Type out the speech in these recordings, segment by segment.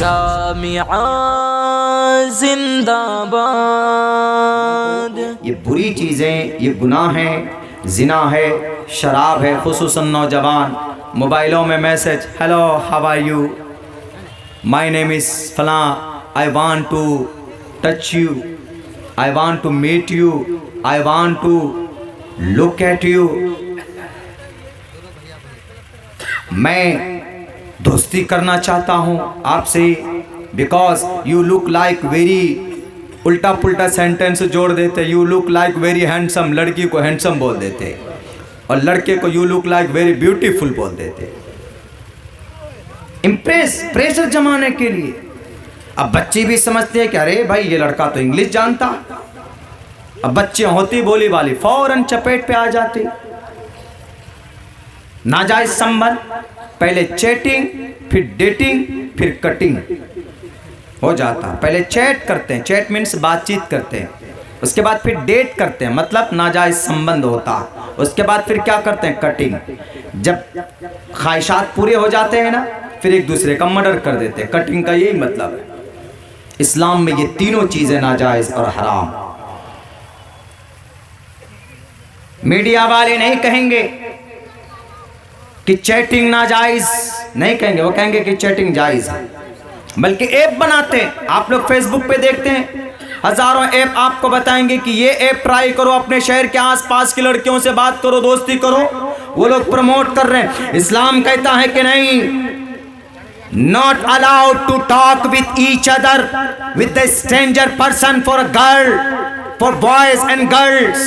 जामिया जिंदाबाद। ये बुरी चीज़ें, ये गुनाह हैं, जिना है, शराब है, खुसूसन नौजवान मोबाइलों में message, hello how are you, my name is फलां, I want to touch you, I want to meet you, I want to look at you. मैं दोस्ती करना चाहता हूँ आपसे because you look like very, उल्टा पुल्टा सेंटेंस जोड़ देते, you look like very handsome, लड़की को हैंडसम बोल देते और लड़के को you look like very beautiful बोल देते, इम्प्रेस, प्रेशर जमाने के लिए। अब बच्चे भी समझते हैं कि अरे भाई ये लड़का तो इंग्लिश जानता। अब बच्चे होती बोली वाली फौरन चपेट पे आ जाते। नाजायज संबंध, पहले चैटिंग, फिर डेटिंग, फिर कटिंग हो जाता। पहले चैट करते हैं, चैट मीन्स बातचीत करते हैं, उसके बाद फिर डेट करते हैं, मतलब नाजायज संबंध होता। उसके बाद फिर क्या करते हैं, कटिंग। जब ख्वाहिशात पूरे हो जाते हैं ना, फिर एक दूसरे का मर्डर कर देते हैं। कटिंग का यही मतलब है। इस्लाम में ये तीनों चीजें नाजायज और हराम। मीडिया वाले नहीं कहेंगे कि चैटिंग नाजायज, नहीं कहेंगे, वो कहेंगे कि चैटिंग जायज है, बल्कि ऐप बनाते हैं। आप लोग फेसबुक पे देखते हैं, हजारों ऐप आपको बताएंगे कि ये ऐप ट्राई करो, अपने शहर के आसपास की लड़कियों से बात करो, दोस्ती करो। वो लोग प्रमोट कर रहे हैं। इस्लाम कहता है कि नहीं, not allowed to talk with each other with the stranger person for girl, for boys and girls,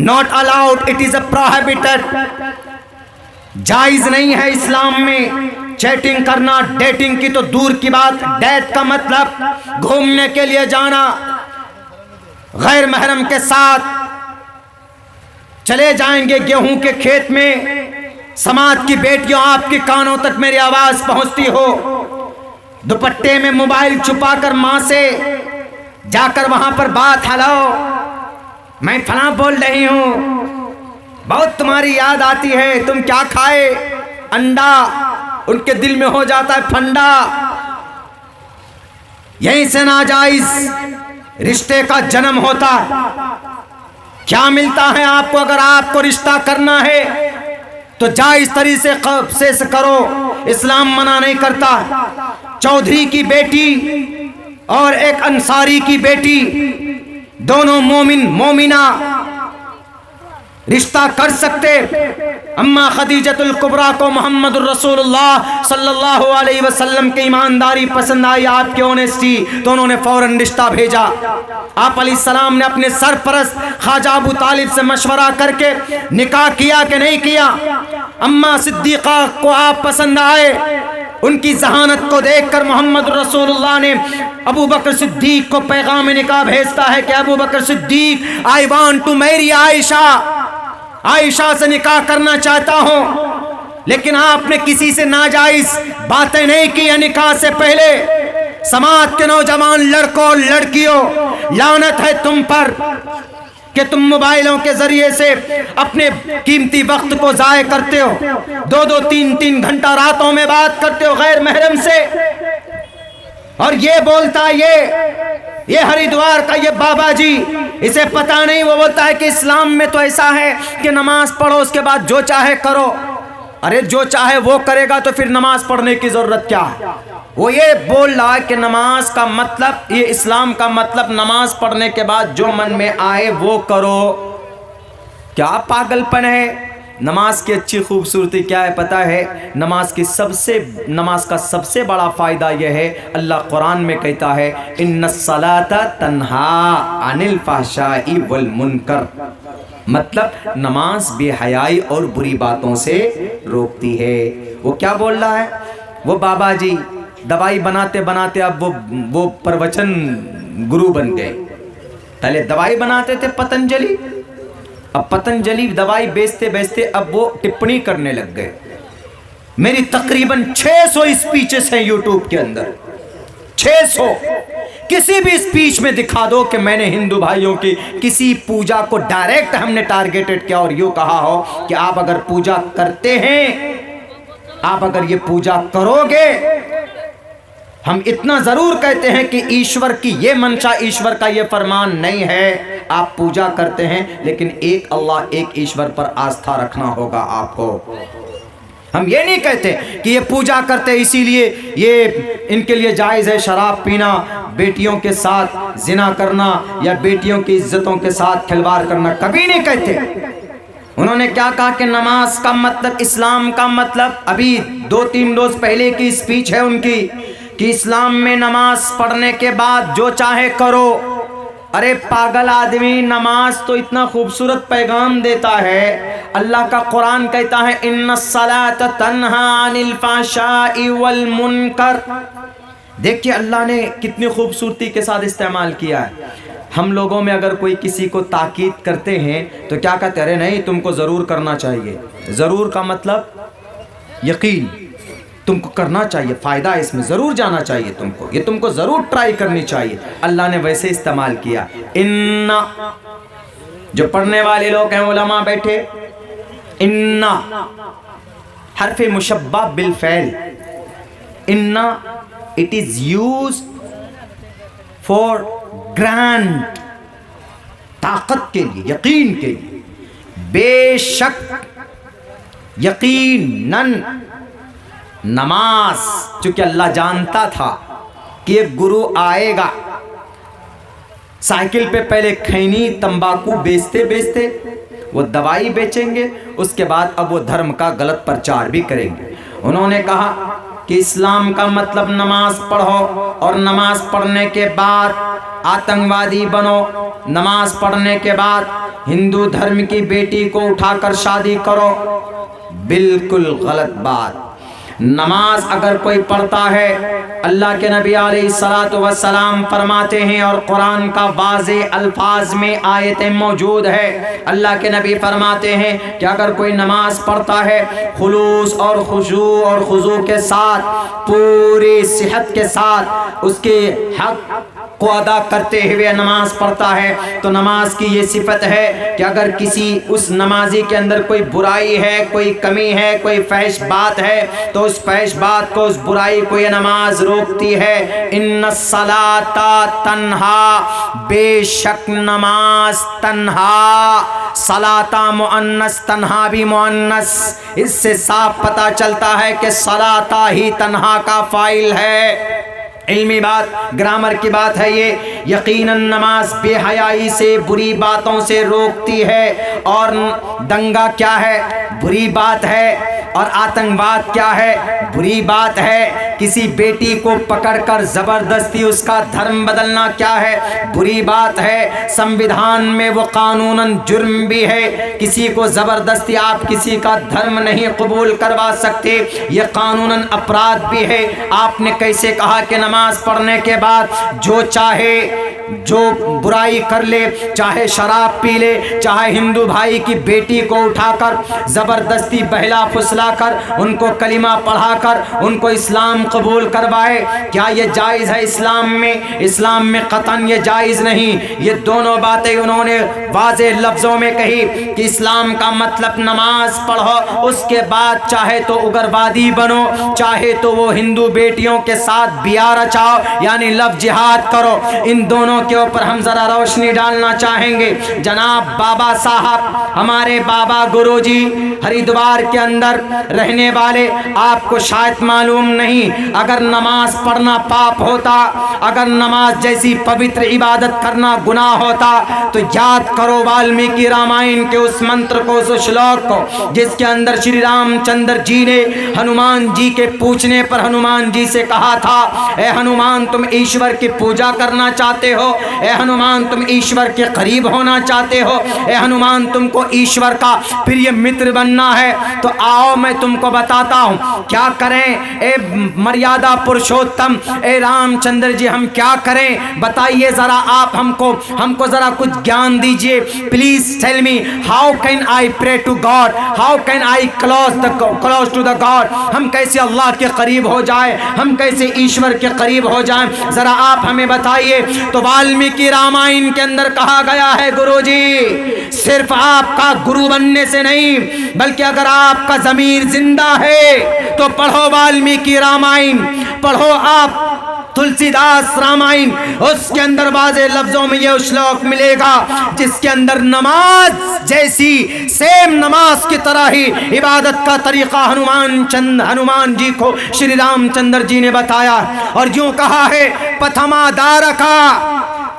not allowed, it is a prohibited. जायज नहीं है इस्लाम में चैटिंग करना। डेटिंग की तो दूर की बात, डेट का मतलब घूमने के लिए जाना, गैर महरम के साथ चले जाएंगे गेहूं के खेत में। समाज की बेटियों, आपके कानों तक मेरी आवाज पहुंचती हो, दुपट्टे में मोबाइल छुपाकर मां से जाकर वहां पर बात, हेलो मैं फलां बोल रही हूं, बहुत तुम्हारी याद आती है, तुम क्या खाए, अंडा, उनके दिल में हो जाता है फंडा। यहीं से नाजायज रिश्ते का जन्म होता है। क्या मिलता है आपको? अगर आपको रिश्ता करना है तो जायज तरीके से करो, इस्लाम मना नहीं करता। चौधरी की बेटी और एक अंसारी की बेटी, दोनों मोमिन मोमिना रिश्ता कर सकते। अम्मा खदीजतुल कुबरा को मोहम्मद रसूलुल्लाह सल्लल्लाहु अलैहि वसल्लम की ईमानदारी पसंद आई, आपकी ऑनेस्टी, तो उन्होंने फौरन रिश्ता भेजा। आप अलैहिस्सलाम ने अपने सरपरस्त ख्वाजा अबू तालिब से मशवरा करके निकाह किया कि नहीं किया? अम्मा सिद्दीक़ा को आप पसंद आए, उनकी जहानत को देखकर मोहम्मद रसूलुल्लाह ने अबू बकर सिद्दीक को पैगाम निकाह भेजता है कि Abu Bakr Siddiq, I want to marry Aisha, Aisha से निकाह करना चाहता हूं। लेकिन आपने किसी से नाजायज बातें नहीं की है निकाह से पहले। समाज के नौजवान लड़कों और लड़कियों, लानत है तुम पर कि तुम मोबाइलों के जरिए से अपने कीमती वक्त को जाय करते हो। 2-2, 3-3 घंटा रातों में बात करते हो गैर महरम से। और ये बोलता ये हरिद्वार का ये बाबा जी, इसे पता नहीं, वो बोलता है कि इस्लाम में तो ऐसा है कि नमाज पढ़ो, उसके बाद जो चाहे करो। अरे जो चाहे वो करेगा तो फिर नमाज पढ़ने की जरूरत क्या है? वो ये बोल रहा है कि नमाज का मतलब, ये इस्लाम का मतलब नमाज पढ़ने के बाद जो मन में आए वो करो। क्या पागलपन है? नमाज की अच्छी खूबसूरती क्या है पता है? नमाज का सबसे बड़ा फ़ायदा यह है, अल्लाह कुरान में कहता है, इन्नस्सलाता तन्हा अनिल फहशाई वल मुनकर, मतलब नमाज बेहयाई और बुरी बातों से रोकती है। वो क्या बोल रहा है? वो बाबा जी दवाई बनाते बनाते अब वो प्रवचन गुरु बन गए। पहले दवाई बनाते थे पतंजलि, अब पतंजलि दवाई बेचते बेचते अब वो टिप्पणी करने लग गए। मेरी तकरीबन 600 स्पीचेस हैं यूट्यूब के अंदर, 600। किसी भी स्पीच में दिखा दो कि मैंने हिंदू भाइयों की किसी पूजा को डायरेक्ट हमने टारगेटेड किया और यूं कहा हो कि आप अगर पूजा करते हैं, आप अगर ये पूजा करोगे, हम इतना जरूर कहते हैं कि ईश्वर की ये मंशा, ईश्वर का ये फरमान नहीं है। आप पूजा करते हैं लेकिन एक अल्लाह, एक ईश्वर पर आस्था रखना होगा आपको। हम ये नहीं कहते कि ये पूजा करते इसीलिए ये इनके लिए जायज़ है शराब पीना, बेटियों के साथ जिना करना या बेटियों की इज्जतों के साथ खिलवाड़ करना, कभी नहीं कहते। उन्होंने क्या कहा कि नमाज का मतलब, इस्लाम का मतलब, अभी 2-3 रोज पहले की स्पीच है उनकी कि इस्लाम में नमाज पढ़ने के बाद जो चाहे करो। अरे पागल आदमी, नमाज तो इतना खूबसूरत पैगाम देता है। अल्लाह का कुरान कहता है इन्नस्सलात तन्हा अनिल फ़ाशाइ वल मुनकर। देखिए अल्लाह ने कितनी खूबसूरती के साथ इस्तेमाल किया है। हम लोगों में अगर कोई किसी को ताकीद करते हैं तो क्या कहते हैं, अरे नहीं तुमको ज़रूर करना चाहिए। ज़रूर का मतलब यकीन, तुमको करना चाहिए, फ़ायदा इसमें ज़रूर जाना चाहिए तुमको, ये तुमको ज़रूर ट्राई करनी चाहिए। अल्लाह ने वैसे इस्तेमाल किया। इन्ना, जो पढ़ने वाले लोग हैं उलमा बैठे, इन्ना हर्फ़े मुशब्बा बिल फ़ैल, इन्ना it is used for grant, ताकत के लिए, यकीन के लिए। बेशक, यकीनन, नमाज, चूंकि अल्लाह जानता था कि एक गुरु आएगा, साइकिल पे पहले खैनी तंबाकू बेचते बेचते वो दवाई बेचेंगे, उसके बाद अब वो धर्म का गलत प्रचार भी करेंगे। उन्होंने कहा कि इस्लाम का मतलब नमाज पढ़ो और नमाज पढ़ने के बाद आतंकवादी बनो, नमाज पढ़ने के बाद हिंदू धर्म की बेटी को उठाकर शादी करो। बिल्कुल गलत बात। नमाज अगर कोई पढ़ता है, अल्लाह के नबी अलैहिस्सलातु वस्सलाम फरमाते हैं और कुरान का वाज़े अल्फाज में आयतें मौजूद है, अल्लाह के नबी फरमाते हैं कि अगर कोई नमाज पढ़ता है खुलूस और खुशू और खुजू के साथ, पूरी सेहत के साथ, उसके हक को अदा करते हुए नमाज पढ़ता है, तो नमाज की ये सिफत है कि अगर किसी उस नमाजी के अंदर कोई बुराई है, कोई कमी है, कोई फहश बात है, तो उस फहश बात को, उस बुराई को ये नमाज रोकती है। इन्नस्सलाता तन्हा, बेशक नमाज तन्हा, सलाता मुअन्नस, तन्हा भी मुअन्नस। इससे साफ पता चलता है कि सलाता ही तन्हा का फाइल है। इल्मी बात, ग्रामर की बात है ये। यकीनन नमाज बेहयाई से, बुरी बातों से रोकती है। और दंगा क्या है? बुरी बात है। और आतंकवाद क्या है? बुरी बात है। किसी बेटी को पकड़कर जबरदस्ती उसका धर्म बदलना क्या है? बुरी बात है। संविधान में वो कानूनन जुर्म भी है। किसी को जबरदस्ती आप किसी का धर्म नहीं कबूल करवा सकते, ये कानूनन अपराध भी है। आपने कैसे कहा कि नमाज पढ़ने के बाद जो चाहे जो बुराई कर ले, चाहे शराब पी ले, चाहे हिंदू भाई की बेटी को उठाकर जबरदस्ती बहला फुसलाकर उनको कलिमा पढ़ाकर उनको इस्लाम कबूल करवाए, क्या ये जायज़ है इस्लाम में? इस्लाम में कतन ये जायज़ नहीं। ये दोनों बातें उन्होंने वाज़े लफ्ज़ों में कही कि इस्लाम का मतलब नमाज पढ़ो, उसके बाद चाहे तो उग्रवादी बनो, चाहे तो वो हिंदू बेटियों के साथ बिया रचाओ, यानी लव जिहाद करो। इन दोनों के ऊपर हम जरा रोशनी डालना चाहेंगे। जनाब बाबा साहब, हमारे बाबा गुरुजी हरिद्वार के अंदर रहने वाले, आपको शायद मालूम नहीं, अगर नमाज पढ़ना पाप होता, अगर नमाज जैसी पवित्र इबादत करना गुनाह होता, तो याद करो वाल्मीकि रामायण के उस मंत्र को, उस श्लोक को, जिसके अंदर श्री रामचंद्र जी ने हनुमान जी के पूछने पर हनुमान जी से कहा था, ए हनुमान तुम ईश्वर की पूजा करना चाहते हो? ए हनुमान तुम ईश्वर के करीब होना चाहते हो? ए हनुमान तुमको ईश्वर का प्रिय मित्र बनना है? तो आओ मैं तुमको बताता हूँ क्या करें। ए मर्यादा पुरुषोत्तम, ए रामचंद्र जी, हम क्या करें बताइए जरा, आप हमको जरा कुछ ज्ञान दीजिए। Please tell me how can I pray to God, how can I close to the God. हम कैसे अल्लाह के करीब हो जाए, हम कैसे ईश्वर के करीब हो जाए, जरा आप हमें बताइए। तो वाल्मीकि रामायण के अंदर कहा गया है गुरुजी, सिर्फ आपका गुरु बनने से नहीं, बल्कि अगर आपका जमीन ज़मीर जिंदा है तो पढ़ो वाल्मीकि रामायण, पढ़ो आप तुलसीदास रामायण, उसके अंदर वाज़े लफ्जों में यह श्लोक मिलेगा जिसके अंदर नमाज जैसी सेम नमाज की तरह ही इबादत का तरीका हनुमान जी को श्री रामचंद्र जी ने बताया। और यूं कहा है प्रथमा दारका,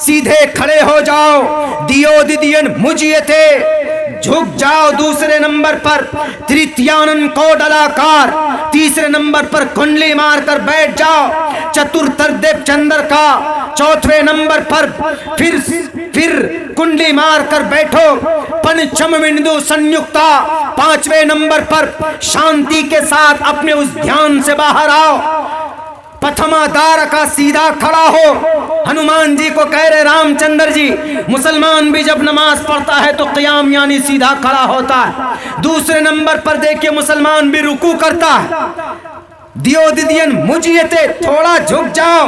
सीधे खड़े हो जाओ, दियो दिदियन मुझियते, झुक जाओ। दूसरे नंबर पर तृतीयानन को डलाकार, तीसरे नंबर पर कुंडली मारकर बैठ जाओ। चतुर्थदेव चंद्र का चौथे नंबर पर फिर कुंडली मारकर बैठो। पंचम बिंदु संयुक्ता, पांचवें नंबर पर शांति के साथ अपने उस ध्यान से बाहर आओ। प्रथमा दार का सीधा खड़ा हो। हनुमान जी को कह रहे रामचंद्र जी, मुसलमान भी जब नमाज पढ़ता है तो क़याम यानी सीधा खड़ा होता है। दूसरे नंबर पर देखिए मुसलमान भी रुकू करता है। दियो दिदियन मुझियते, थोड़ा झुक जाओ।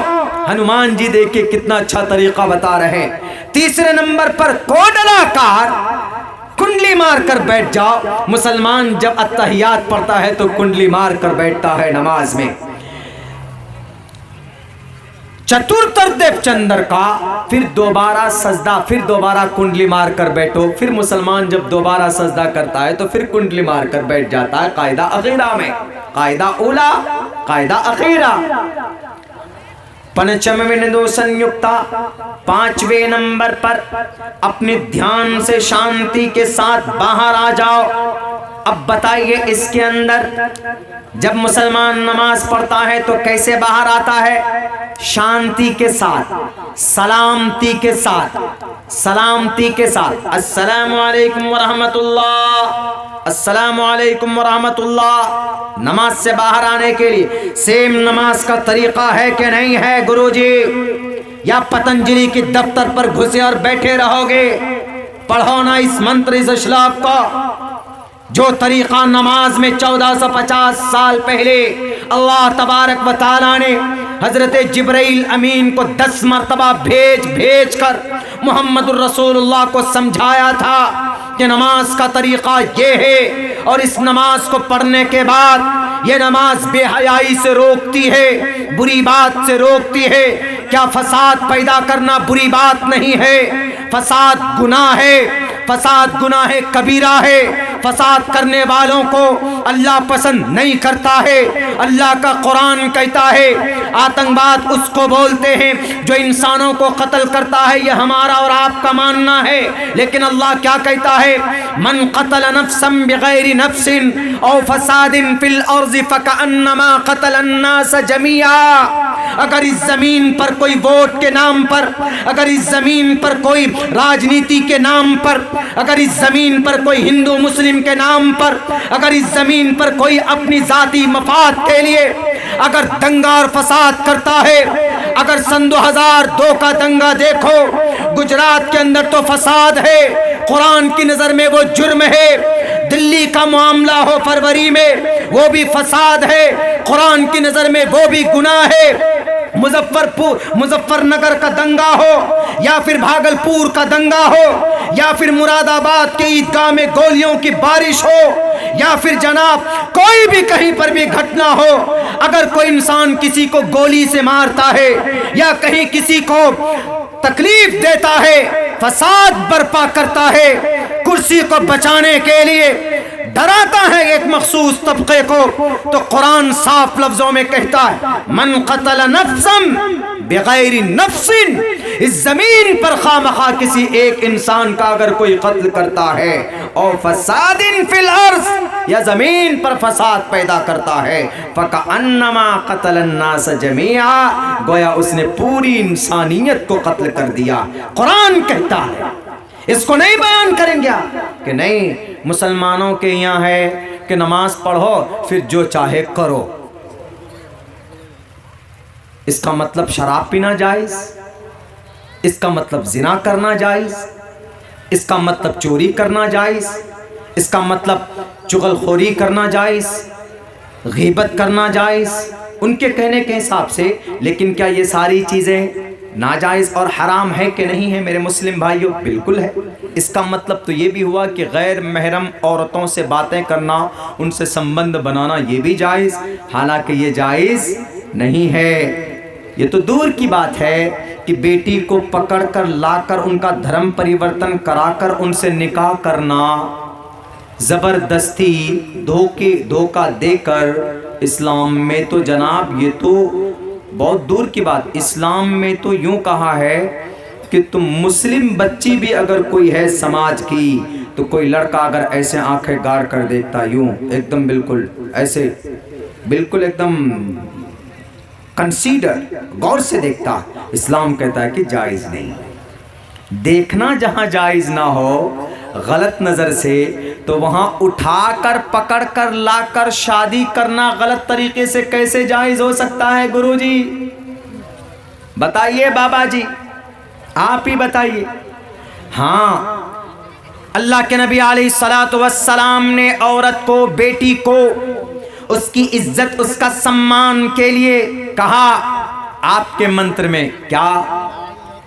हनुमान जी देखिए कितना अच्छा तरीका बता रहे हैं। तीसरे नंबर पर कोडलाकार, कुंडली मारकर बैठ जाओ। मुसलमान जब अत्तहियात पढ़ता है तो कुंडली मारकर बैठता है नमाज में। चतुर्थदेव चंद्र का फिर दोबारा सजदा, फिर दोबारा कुंडली मारकर बैठो। फिर मुसलमान जब दोबारा सजदा करता है तो फिर कुंडली मारकर बैठ जाता है कायदा अखीरा में, कायदा उला, कायदा अखीरा। पंचम बिंदु संयुक्ता, पांचवें नंबर पर अपने ध्यान से शांति के साथ बाहर आ जाओ। अब बताइए इसके अंदर जब मुसलमान नमाज पढ़ता है तो कैसे बाहर आता है? शांति के साथ, सलामती के साथ, सलामती के साथ। अस्सलामु अलैकुम व रहमतुल्लाह, अस्सलामु अलैकुम व रहमतुल्लाह। नमाज से बाहर आने के लिए सेम नमाज का तरीका है कि नहीं है गुरुजी? या पतंजलि के दफ्तर पर घुसे और बैठे रहोगे? पढ़ो ना इस मंत्र, इस श्लोक को। जो तरीका नमाज में 1450 साल पहले अल्लाह तबारक व तआला ने हजरत जिब्राइल अमीन को 10 मरतबा भेज कर मुहम्मदुर रसूलुल्लाह को समझाया था कि नमाज का तरीका ये है। और इस नमाज को पढ़ने के बाद ये नमाज बेहयाई से रोकती है, बुरी बात से रोकती है। क्या फसाद पैदा करना बुरी बात नहीं है? फसाद गुनाह है, फसाद गुनाह कबीरा है। फसाद करने वालों को अल्लाह पसंद नहीं करता है। अल्लाह का कुरान कहता है आतंकवाद उसको बोलते हैं जो इंसानों को कत्ल करता है। यह हमारा और आपका मानना है, लेकिन अल्लाह क्या कहता है? मन क़तल नफ्सन बिगैरि नफ्सिन औ फसादिन फिल अर्ज़ि फ़कअन्नमा क़तल अन्नास जमीआ। अगर इस जमीन पर कोई वोट के नाम पर, अगर इस जमीन पर कोई राजनीति के नाम पर, अगर इस जमीन पर कोई हिंदू मुस्लिम के नाम पर, अगर इस जमीन पर कोई अपनी जाती मफाद के लिए अगर दंगा और फसाद करता है, अगर सन 2002 का दंगा देखो, गुजरात के अंदर तो फसाद है, कुरान की नजर में वो जुर्म है। दिल्ली का मामला हो फरवरी में, वो भी फसाद है, कुरान की नजर में वो भी गुनाह है। मुजफ्फरनगर का दंगा हो, या फिर भागलपुर का दंगा हो, या फिर मुरादाबाद के ईदगाह में गोलियों की बारिश हो, या फिर जनाब कोई भी कहीं पर भी घटना हो, अगर कोई इंसान किसी को गोली से मारता है या कहीं किसी को तकलीफ देता है, फसाद बर्पा करता है, कुर्सी को बचाने के लिए डराता है एक मखसूस तबके को, तो कुरान साफ लफ्जों में कहता है मन क़तल नफ्सन बिगैरि नफ्सिन। इस जमीन पर खामखा किसी एक इंसान का अगर कोई कत्ल करता है और फसादिन फिल अर्ज़, या जमीन पर फसाद पैदा करता है, फ़कअन्नमा क़तल अन्नास जमीआ, गोया उसने पूरी इंसानियत को कत्ल कर दिया। कुरान कहता है, इसको नहीं बयान करेंगे कि नहीं मुसलमानों के यहाँ है कि नमाज पढ़ो फिर जो चाहे करो। इसका मतलब शराब पीना जायज़, इसका मतलब जिना करना जायज़, इसका मतलब चोरी करना जायज़, इसका मतलब चुगलखोरी करना जायज़, गीबत करना जायज़ उनके कहने के हिसाब से। लेकिन क्या ये सारी चीज़ें नाजायज़ और हराम है कि नहीं है मेरे मुस्लिम भाइयों? बिल्कुल है। इसका मतलब तो ये भी हुआ कि गैर महरम औरतों से बातें करना, उनसे संबंध बनाना ये भी जायज़, हालांकि ये जायज़ नहीं है। ये तो दूर की बात है कि बेटी को पकड़कर लाकर उनका धर्म परिवर्तन कराकर उनसे निकाह करना, ज़बरदस्ती धोखा देकर, इस्लाम में तो जनाब ये तो बहुत दूर की बात। इस्लाम में तो यूँ कहा है कि तुम मुस्लिम बच्ची भी अगर कोई है समाज की, तो कोई लड़का अगर ऐसे आंखें गाड़ कर देखता यूँ एकदम बिल्कुल ऐसे, बिल्कुल एकदम कंसीडर, गौर से देखता, इस्लाम कहता है कि जायज़ नहीं। देखना जहाँ जायज़ ना हो गलत नज़र से, तो वहाँ उठाकर पकड़कर लाकर शादी करना गलत तरीके से कैसे जायज़ हो सकता है? गुरुजी बताइए, बाबा जी आप ही बताइए। हाँ, अल्लाह के नबी अलैहिस्सलातु वस्सलाम ने औरत को, बेटी को उसकी इज्जत, उसका सम्मान के लिए कहा आपके मंत्र में क्या?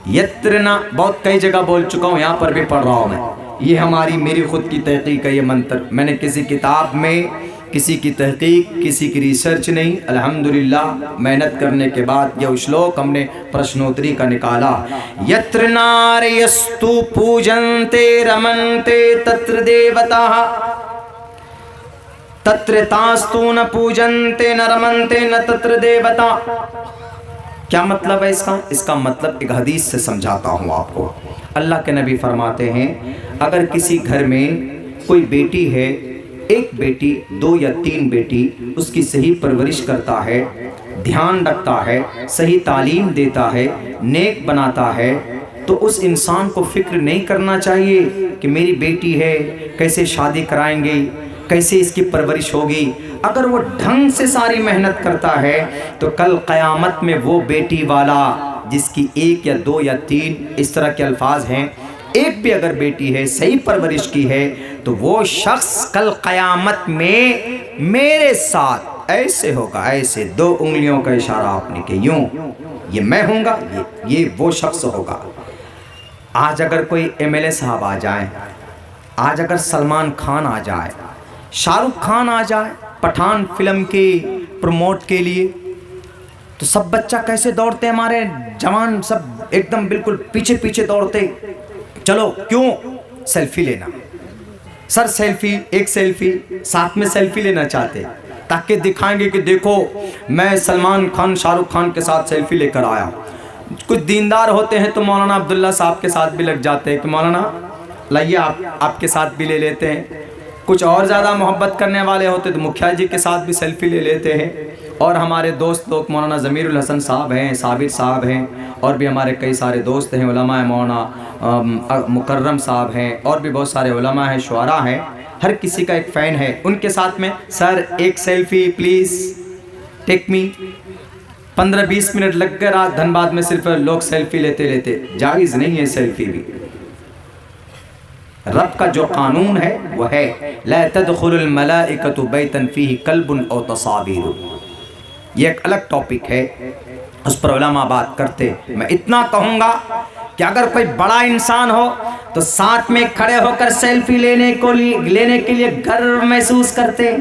यत्रना, बहुत कई जगह बोल चुका हूँ, यहाँ पर भी पढ़ रहा हूँ मैं। ये हमारी मेरी खुद की तहकीक है, ये मंत्र मैंने किसी किताब में, किसी की तहकीक, किसी की रिसर्च नहीं, अल्हम्दुलिल्लाह मेहनत करने के बाद यह श्लोक हमने प्रश्नोत्तरी का निकाला। यत्र नार्यस्तु पूजन्ते रमन्ते तत्र देवताः तत्र तास्तु न पूजन्ते न रमन्ते न तत्र देवता। क्या मतलब है इसका? इसका मतलब एक हदीस से समझाता हूँ आपको। अल्लाह के नबी फरमाते हैं, अगर किसी घर में कोई बेटी है, एक बेटी, 2 या 3 बेटी, उसकी सही परवरिश करता है, ध्यान रखता है, सही तालीम देता है, नेक बनाता है, तो उस इंसान को फिक्र नहीं करना चाहिए कि मेरी बेटी है, कैसे शादी कराएंगे, कैसे इसकी परवरिश होगी। अगर वो ढंग से सारी मेहनत करता है तो कल क़यामत में वो बेटी वाला जिसकी 1 या 2 या 3 इस तरह के अल्फाज हैं, एक भी अगर बेटी है, सही परवरिश की है, तो वो शख्स कल क़यामत में मेरे साथ ऐसे होगा, ऐसे 2 उंगलियों का इशारा आपने के यूं, ये मैं हूँगा, ये वो शख्स होगा। आज अगर कोई MLA साहब आ जाए, आज अगर सलमान खान आ जाए, शाहरुख खान आ जाए पठान फिल्म के प्रमोट के लिए, तो सब बच्चा कैसे दौड़ते, हमारे जवान सब एकदम बिल्कुल पीछे पीछे दौड़ते। चलो क्यों? सेल्फी लेना सर, सेल्फी, एक सेल्फी, साथ में सेल्फी लेना चाहते, ताकि दिखाएंगे कि देखो मैं सलमान खान, शाहरुख खान के साथ सेल्फी लेकर आया। कुछ दीनदार होते हैं तो मौलाना अब्दुल्ला साहब के साथ भी लग जाते हैं कि मौलाना लाइए आपके साथ भी ले लेते हैं। कुछ और ज़्यादा मोहब्बत करने वाले होते तो मुखिया जी के साथ भी सेल्फी ले लेते हैं। और हमारे दोस्त लोग मौलाना ज़मीरुल हसन साहब हैं, साबिर साहब हैं, और भी हमारे कई सारे दोस्त हैं, उलमा है, मौलाना मुकर्रम साहब हैं, और भी बहुत सारे उलमा हैं, शुआरा हैं, हर किसी का एक फ़ैन है। उनके साथ में सर एक selfie please take me, 15-20 minute लग गए रात धनबाद में सिर्फ लोग सेल्फ़ी लेते लेते। जायज़ नहीं है सेल्फ़ी भी। रब का जो कानून है वह है ला तदखुलुल मलाइकतु बैतन फीही कल्बुन औ तसाबीर। ये एक अलग टॉपिक है, उस पर उलमा बात करते। मैं इतना कहूँगा कि अगर कोई बड़ा इंसान हो तो साथ में खड़े होकर सेल्फी लेने के लिए गर्व महसूस करते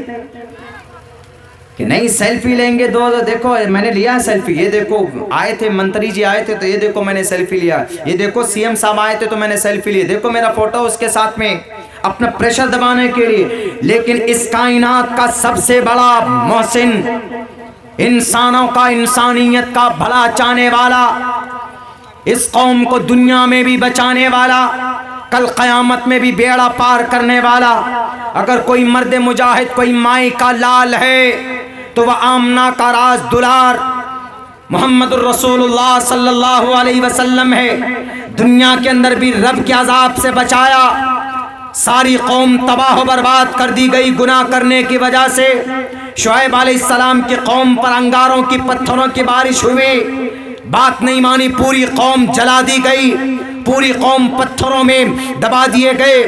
कि नहीं सेल्फी लेंगे। दो देखो मैंने लिया सेल्फी, ये देखो आए थे मंत्री जी आए थे तो ये देखो मैंने सेल्फी लिया, ये देखो CM साहब आए थे तो मैंने सेल्फी ली, देखो मेरा फोटो उसके साथ में, अपना प्रेशर दबाने के लिए। लेकिन इस कायनात का सबसे बड़ा मोहसिन, इंसानों का, इंसानियत का भला चाहने वाला, इस कौम को दुनिया में भी बचाने वाला, कल क़यामत में भी बेड़ा पार करने वाला, अगर कोई मर्द मुजाहिद, कोई माई का लाल है तो वह आमना का राज दुलार मुहम्मदुर रसूलुल्लाह सल्लल्लाहु अलैहि वसल्लम है। दुनिया के अंदर भी रब के अजाब से बचाया। सारी कौम तबाह बर्बाद कर दी गई गुनाह करने की वजह से। शुएब अलैहिस्सलाम की कौम पर अंगारों की, पत्थरों की बारिश हुई, बात नहीं मानी, पूरी कौम जला दी गई, पूरी कौम पत्थरों में दबा दिए गए।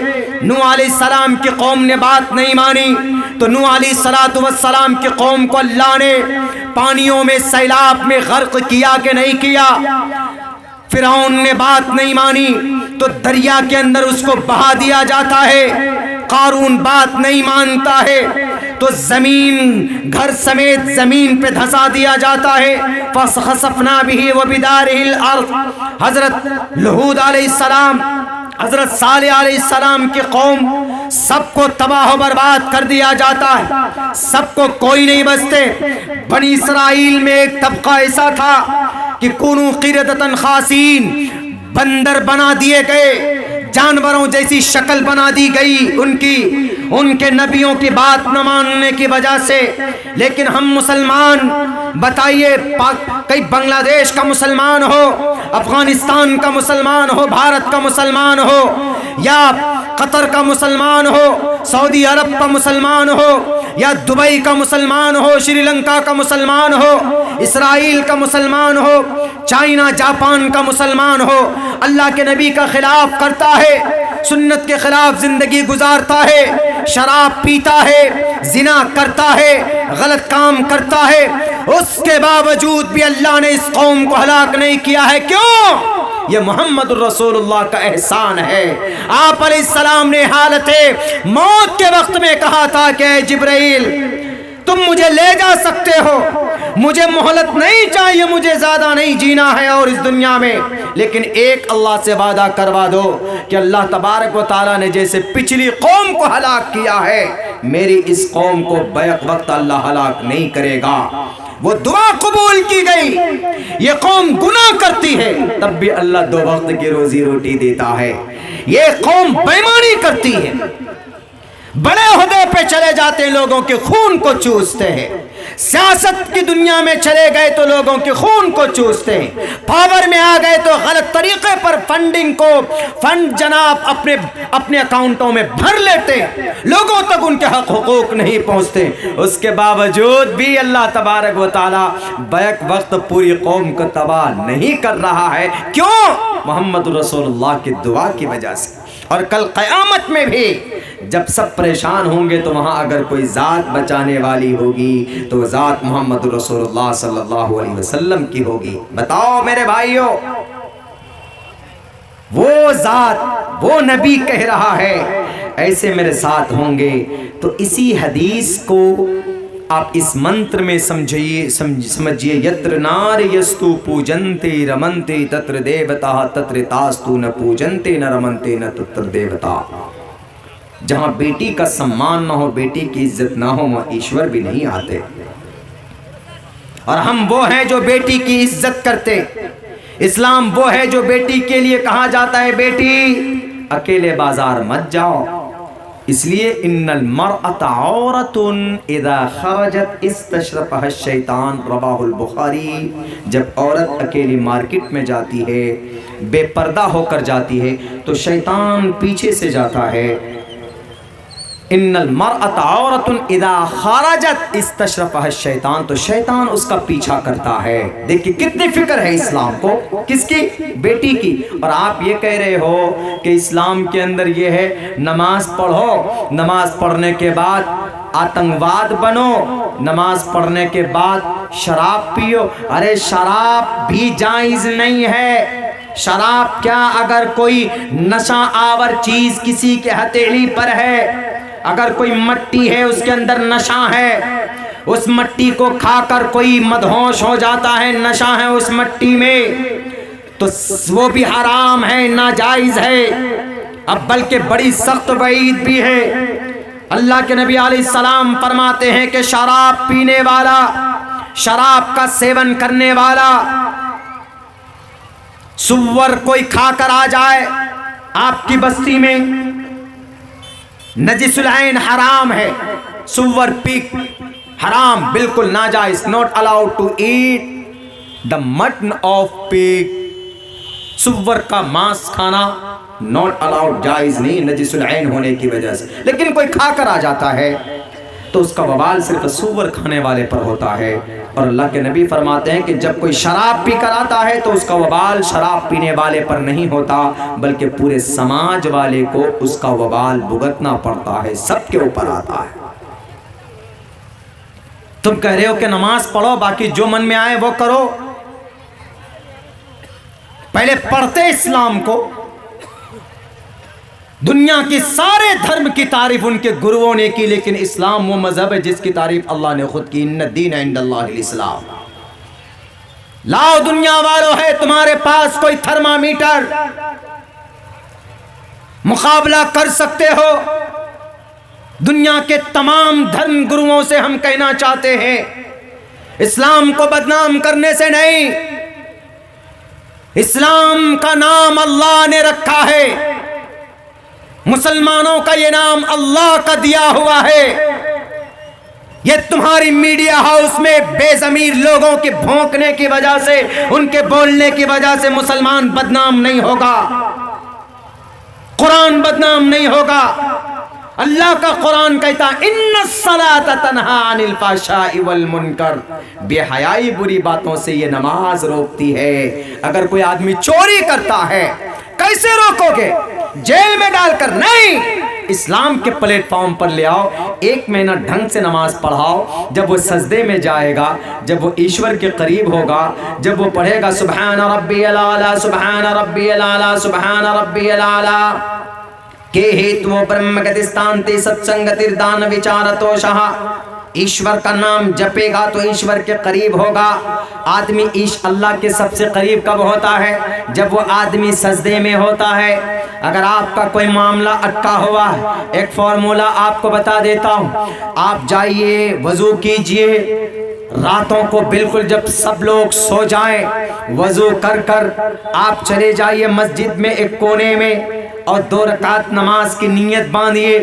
नूह अलैहिस्सलाम की कौम ने बात नहीं मानी तो नूह अलैहिस्सलाम की कौम को अल्लाह ने पानियों में, सैलाब में गर्क किया कि नहीं किया। फिरौन ने बात नहीं मानी तो दरिया के अंदर उसको बहा दिया जाता है। कारून बात नहीं मानता है तो जमीन घर समेत जमीन पे धंसा दिया जाता है। फसखसफना बिही व बिदारिहिल अर्द। हजरत लूत अलैहिस्सलाम, हजरत सालेह अलैहिस्सलाम की कौम सबको तबाह बर्बाद कर दिया जाता है, सबको कोई नहीं बचते। बनी इसराइल में एक तबका ऐसा था कि कुनू क़िरदतन खासीन, बंदर बना दिए गए, जानवरों जैसी शक्ल बना दी गई उनके नबियों की बात न मानने की वजह से। लेकिन हम मुसलमान, बताइए कहीं बांग्लादेश का मुसलमान हो, अफगानिस्तान का मुसलमान हो, भारत का मुसलमान हो, या कतर का मुसलमान हो, सऊदी अरब का मुसलमान हो, या दुबई का मुसलमान हो, श्रीलंका का मुसलमान हो, इसराइल का मुसलमान हो, चाइना जापान का मुसलमान हो, अल्लाह के नबी का खिलाफ करता है, सुन्नत के खिलाफ जिंदगी गुजारता है, शराब पीता है, जिना करता है, गलत काम करता है, उसके बावजूद भी अल्लाह ने इस कौम को हलाक नहीं किया है। क्यों? ये मोहम्मद रसूलुल्लाह का एहसान है। आप अलैहिस्सलाम ने हालत मौत के वक्त में कहा था कि जिब्राइल तुम मुझे ले जा सकते हो, मुझे मोहलत नहीं चाहिए, मुझे ज्यादा नहीं जीना है और इस दुनिया में, लेकिन एक अल्लाह से वादा करवा दो कि अल्लाह तबारक व तआला ने जैसे पिछली कौम को हलाक किया है, मेरी इस कौम को बैक वक्त अल्लाह हलाक नहीं करेगा। वो दुआ कबूल की गई। ये कौम गुनाह करती है तब भी अल्लाह दो वक्त की रोजी रोटी देता है। ये कौम बेईमानी करती है, बड़े ओहदे पे चले जाते हैं, लोगों के खून को चूसते हैं, सियासत की दुनिया में चले गए तो लोगों के खून को चूसते हैं, पावर में आ गए तो गलत तरीके पर फंड जनाब अपने अकाउंटों में भर लेते हैं, लोगों तक उनके हक हुकूक नहीं पहुंचते। उसके बावजूद भी अल्लाह तबारक व तआला बैक वक्त पूरी कौम को तबाह नहीं कर रहा है। क्यों? मोहम्मद रसूलुल्लाह की दुआ की वजह से। और कल क़यामत में भी जब सब परेशान होंगे तो वहाँ अगर कोई ज़ात बचाने वाली होगी तो ज़ात मोहम्मद रसूलुल्लाह सल्लल्लाहु अलैहि वसल्लम की होगी। बताओ मेरे भाइयों, वो ज़ात, वो नबी कह रहा है ऐसे मेरे साथ होंगे। तो इसी हदीस को आप इस मंत्र में समझिए, यत्र नार यस्तु पूजन्ते रमन्ते तत्र देवता तत्र तास्तु न पूजन्ते न रमन्ते न तत्र देवता। जहां बेटी का सम्मान ना हो, बेटी की इज्जत ना हो, वहां ईश्वर भी नहीं आते। और हम वो हैं जो बेटी की इज्जत करते। इस्लाम वो है जो बेटी के लिए कहा जाता है बेटी अकेले बाजार मत जाओ। इसलिए इन्नल मरअता औरतुन इदा खरजत इस्तशरफहा शैतान, रवाहुल बुखारी। जब औरत अकेली मार्केट में जाती है, बेपर्दा होकर जाती है, तो शैतान पीछे से जाता है। इन्नल मरअता औरतुन इदा खरजत इस्तशरफहा शैतान, तो शैतान उसका पीछा करता है। देखिए कितनी फिक्र है इस्लाम को, किसकी? बेटी की। और आप ये कह रहे हो कि इस्लाम के अंदर ये है नमाज पढ़ो, नमाज पढ़ने के बाद आतंकवाद बनो, नमाज पढ़ने के बाद शराब पियो। अरे शराब भी जायज नहीं है। शराब क्या, अगर कोई नशा आवर चीज किसी के हथेली पर है, अगर कोई मट्टी है उसके अंदर नशा है, उस मट्टी को खाकर कोई मदहोश हो जाता है, नशा है उस मट्टी में, तो वो भी हराम है, नाजायज है। अब बल्कि बड़ी सख्त वईद भी है। अल्लाह के नबी अलैहिस्सलाम फरमाते हैं कि शराब पीने वाला, शराब का सेवन करने वाला, सुअर कोई खाकर आ जाए आपकी बस्ती में, नजिसुल ऐन हराम है, सुअर पीक हराम, बिल्कुल नाजायज, not allowed to eat the mutton of pig. सुअर का मांस खाना नॉट अलाउड, जायज नहीं, नजिसुल ऐन होने की वजह से। लेकिन कोई खाकर आ जाता है तो उसका वबाल सिर्फ सुअर खाने वाले पर होता है। और अल्लाह के नबी फरमाते हैं कि जब कोई शराब पीकर आता है तो उसका वबाल शराब पीने वाले पर नहीं होता, बल्कि पूरे समाज वाले को उसका वबाल भुगतना पड़ता है, सबके ऊपर आता है। तुम कह रहे हो कि नमाज पढ़ो, बाकी जो मन में आए वो करो। पहले पढ़ते इस्लाम को, दुनिया के सारे धर्म की तारीफ उनके गुरुओं ने की, लेकिन इस्लाम वो मजहब है जिसकी तारीफ अल्लाह ने खुद की, इन्ना दीन इंदल्लाहिल इस्लाम। लाओ दुनिया वालों, है तुम्हारे पास कोई थर्मामीटर, मुकाबला कर सकते हो? दुनिया के तमाम धर्म गुरुओं से हम कहना चाहते हैं, इस्लाम को बदनाम करने से नहीं, इस्लाम का नाम अल्लाह ने रखा है, मुसलमानों का ये नाम अल्लाह का दिया हुआ है। ये तुम्हारी मीडिया हाउस में बेज़मीर लोगों के भौंकने की वजह से, उनके बोलने की वजह से मुसलमान बदनाम नहीं होगा, कुरान बदनाम नहीं होगा। अल्लाह का कुरान कहता इन्नस्सलात तन्हा अनिल फ़हशाइ वल मुनकर, बेहयाई बुरी बातों से ये नमाज रोकती है। अगर कोई आदमी चोरी करता है, कैसे रोकोगे? जेल में डालकर नहीं, इस्लाम के प्लेटफॉर्म पर ले आओ, 1 महीना ढंग से नमाज पढ़ाओ। जब वो सजदे में जाएगा, जब वो ईश्वर के करीब होगा, जब वो पढ़ेगा सुबहान रब्बियल आला सुबहान रब्बियल आला सुबहान रब्बियल आला के हेतु ब्रह्म गतिस्तान्ति सत्संगतिर्दान विचारतोषः, ईश्वर का नाम जपेगा तो ईश्वर के करीब होगा। आदमी अल्लाह के सबसे करीब कब होता है? जब वो आदमी सजदे में होता है। अगर आपका कोई मामला अटका हुआ, एक फॉर्मूला आपको बता देता हूँ। आप जाइए, वजू कीजिए, रातों को बिल्कुल जब सब लोग सो जाएं, वजू कर कर आप चले जाइए मस्जिद में एक कोने में और 2 रकात नमाज की नीयत बांधिए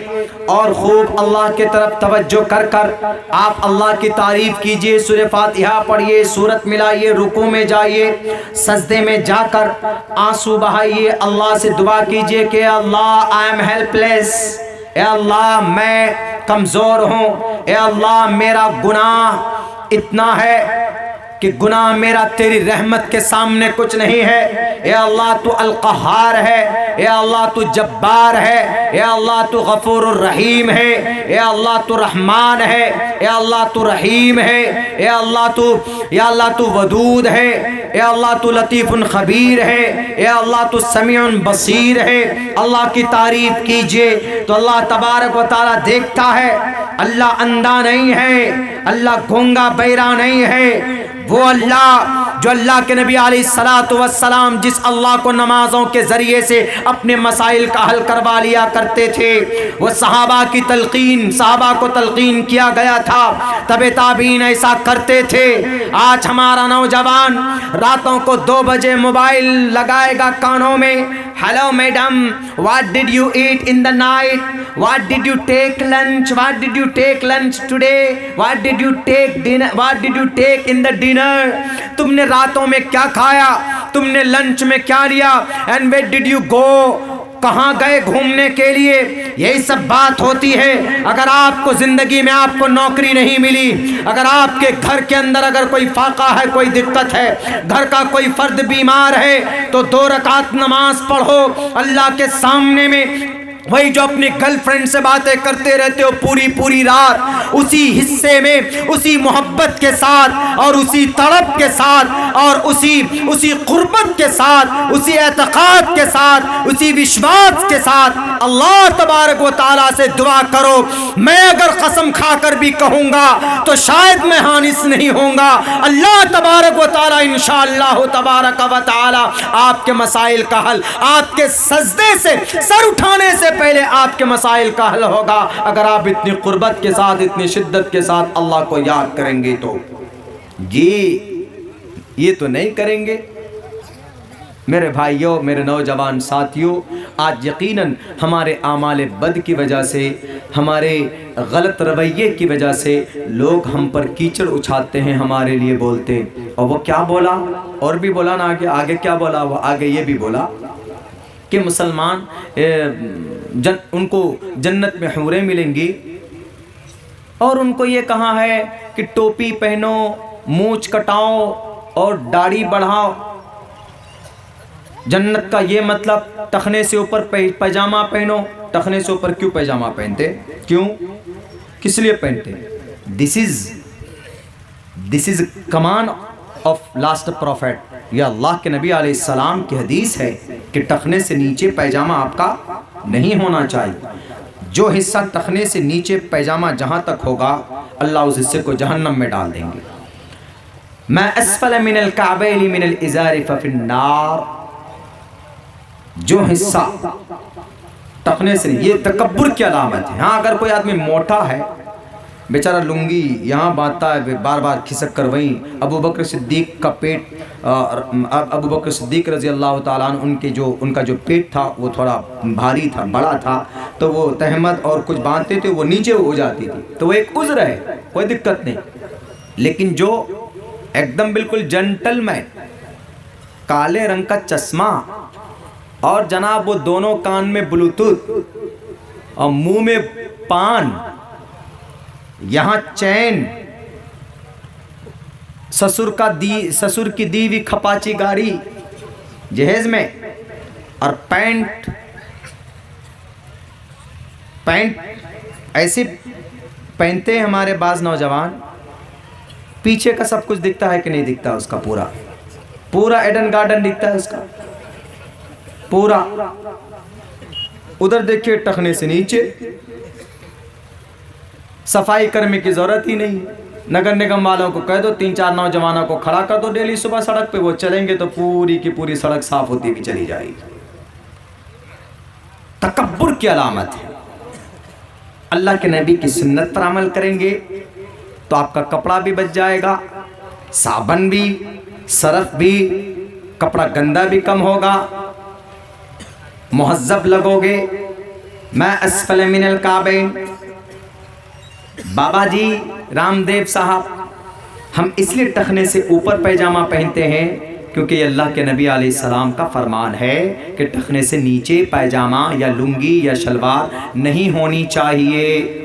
और खूब अल्लाह की तरफ तवज्जो कर कर आप अल्लाह की तारीफ कीजिए, सूरह फातिहा पढ़िए, सूरत मिलाइए, रुकू में जाइए, सजदे में जाकर आंसू बहाइए, अल्लाह से दुआ कीजिए कि अल्लाह आई एम हेल्पलेस, ए अल्लाह मैं कमज़ोर हूँ, ए अल्लाह मेरा गुनाह इतना है कि गुनाह मेरा तेरी रहमत के सामने कुछ नहीं है। ए अल्लाह तू अल क़हार है, ए अल्लाह तू जब्बार है, ए अल्लाह तू गफूरुर रहीम है, ए अल्लाह तू रहमान है, ए अल्लाह तू रहीम है, ए अल्लाह तू वदूद है, ए अल्लाह तू लतीफ़ुन खबीर है, ए अल्लाह तू समीउन बसीर है। अल्लाह की तारीफ कीजिए तो अल्लाह तबारक व तआला देखता है। अल्लाह अंधा नहीं है, अल्लाह गूंगा बहरा नहीं है। वो अल्लाह जो अल्लाह के नबी अलैहिस्सलातु वस्सलाम जिस अल्लाह को नमाजों के ज़रिए से अपने मसाइल का हल करवा लिया करते थे, वो सहाबा को तलकीन किया गया था, तबे ताबीन ऐसा करते थे। आज हमारा नौजवान रातों को 2 बजे मोबाइल लगाएगा कानों में, hello madam, what did you eat in the night, what did you take lunch, what did you take lunch today, what did you take dinner, what did you take in the dinner, तुमने रातों में क्या खाया, तुमने lunch में क्या लिया, and where did you go, कहाँ गए घूमने के लिए। यही सब बात होती है। अगर आपको जिंदगी में आपको नौकरी नहीं मिली, अगर आपके घर के अंदर अगर कोई फाका है, कोई दिक्कत है, घर का कोई फर्द बीमार है, तो 2 रकात नमाज पढ़ो अल्लाह के सामने में। वही जो अपनी गर्लफ्रेंड से बातें करते रहते हो पूरी रात, उसी हिस्से में, उसी मोहब्बत के साथ और उसी तड़प के साथ और उसी कुर्बत के साथ, उसी एतकाद के साथ, उसी विश्वास के साथ अल्लाह तबारक व तआला से दुआ करो। मैं अगर कसम खाकर भी कहूँगा तो शायद मैं हानिस नहीं होऊंगा। अल्लाह तबारक व तआला इंशाअल्लाह तबारक व तआला आपके मसाइल का हल, आपके सजदे से सर उठाने से पहले आपके मसाइल का हल होगा। अगर आप इतनी कुर्बत के साथ, इतनी शिद्दत के साथ अल्लाह को याद करेंगे तो। जी ये तो नहीं करेंगे मेरे भाइयों, मेरे नौजवान साथियों। आज यकीनन हमारे आमाल बद की वजह से, हमारे गलत रवैये की वजह से लोग हम पर कीचड़ उछालते हैं, हमारे लिए बोलते। और वो क्या बोला, और भी बोला ना, आगे क्या बोला, वो आगे ये भी बोला कि मुसलमान उनको जन्नत में हूरें मिलेंगी, और उनको ये कहा है कि टोपी पहनो, मूंछ कटाओ और दाढ़ी बढ़ाओ। जन्नत का ये मतलब टखने से ऊपर पैजामा पहनो। टखने से ऊपर क्यों पैजामा पहनते, क्यों, किस लिए पहनते? This is command of last profit, यह अल्लाह के नबी अलैहिस्सलाम की हदीस है कि टखने से नीचे पैजामा आपका नहीं होना चाहिए। जो हिस्सा टखने से नीचे पैजामा जहाँ तक होगा अल्लाह उस हिस्से को जहन्नम में डाल देंगे। मा अस्फल मिनल काबैनि मिनल इज़ारि फफिन्नार, जो हिस्सा टखने से, ये तकब्बुर की अलामत है। हाँ, अगर कोई आदमी मोटा है, बेचारा लुंगी यहाँ बांधता है, बार बार खिसक कर, वहीं अबू बकर सिद्दीक का पेट, अबू बकर सिद्दीक रज़ी अल्लाह ताला अन्हु उनका जो पेट था वो थोड़ा भारी था, बड़ा था, तो वो तहमत और कुछ बांधते थे, वो नीचे हो जाती थी, तो वो एक उज़्र है, कोई दिक्कत नहीं। लेकिन जो एकदम बिल्कुल जेंटलमैन, काले रंग का चश्मा और जनाब वो दोनों कान में ब्लूटूथ और मुंह में पान, यहाँ चैन, ससुर की दी हुई खपाची गाड़ी जहेज में, और पैंट ऐसे पहनते हैं हमारे बाज नौजवान। पीछे का सब कुछ दिखता है कि नहीं दिखता, उसका पूरा एडन गार्डन दिखता है उसका पूरा। उधर देखिए टखने से नीचे, सफाई कर्मी की जरूरत ही नहीं। नगर निगम वालों को कह दो 3-4 नौजवानों को खड़ा कर दो डेली सुबह सड़क पे, वो चलेंगे तो पूरी की पूरी सड़क साफ होती हुई चली जाएगी। तकब्बुर की अलामत है। अल्लाह के नबी की सुन्नत पर अमल करेंगे तो आपका कपड़ा भी बच जाएगा, साबन भी, सरफ भी, कपड़ा गंदा भी कम होगा, मुहज्जब लगोगे। मैं अस्फल मिनल काबैन। बाबा जी रामदेव साहब, हम इसलिए टखने से ऊपर पैजामा पहनते हैं क्योंकि ये अल्लाह के नबी अलैहिस्सलाम का फरमान है कि टखने से नीचे पैजामा या लुंगी या शलवार नहीं होनी चाहिए।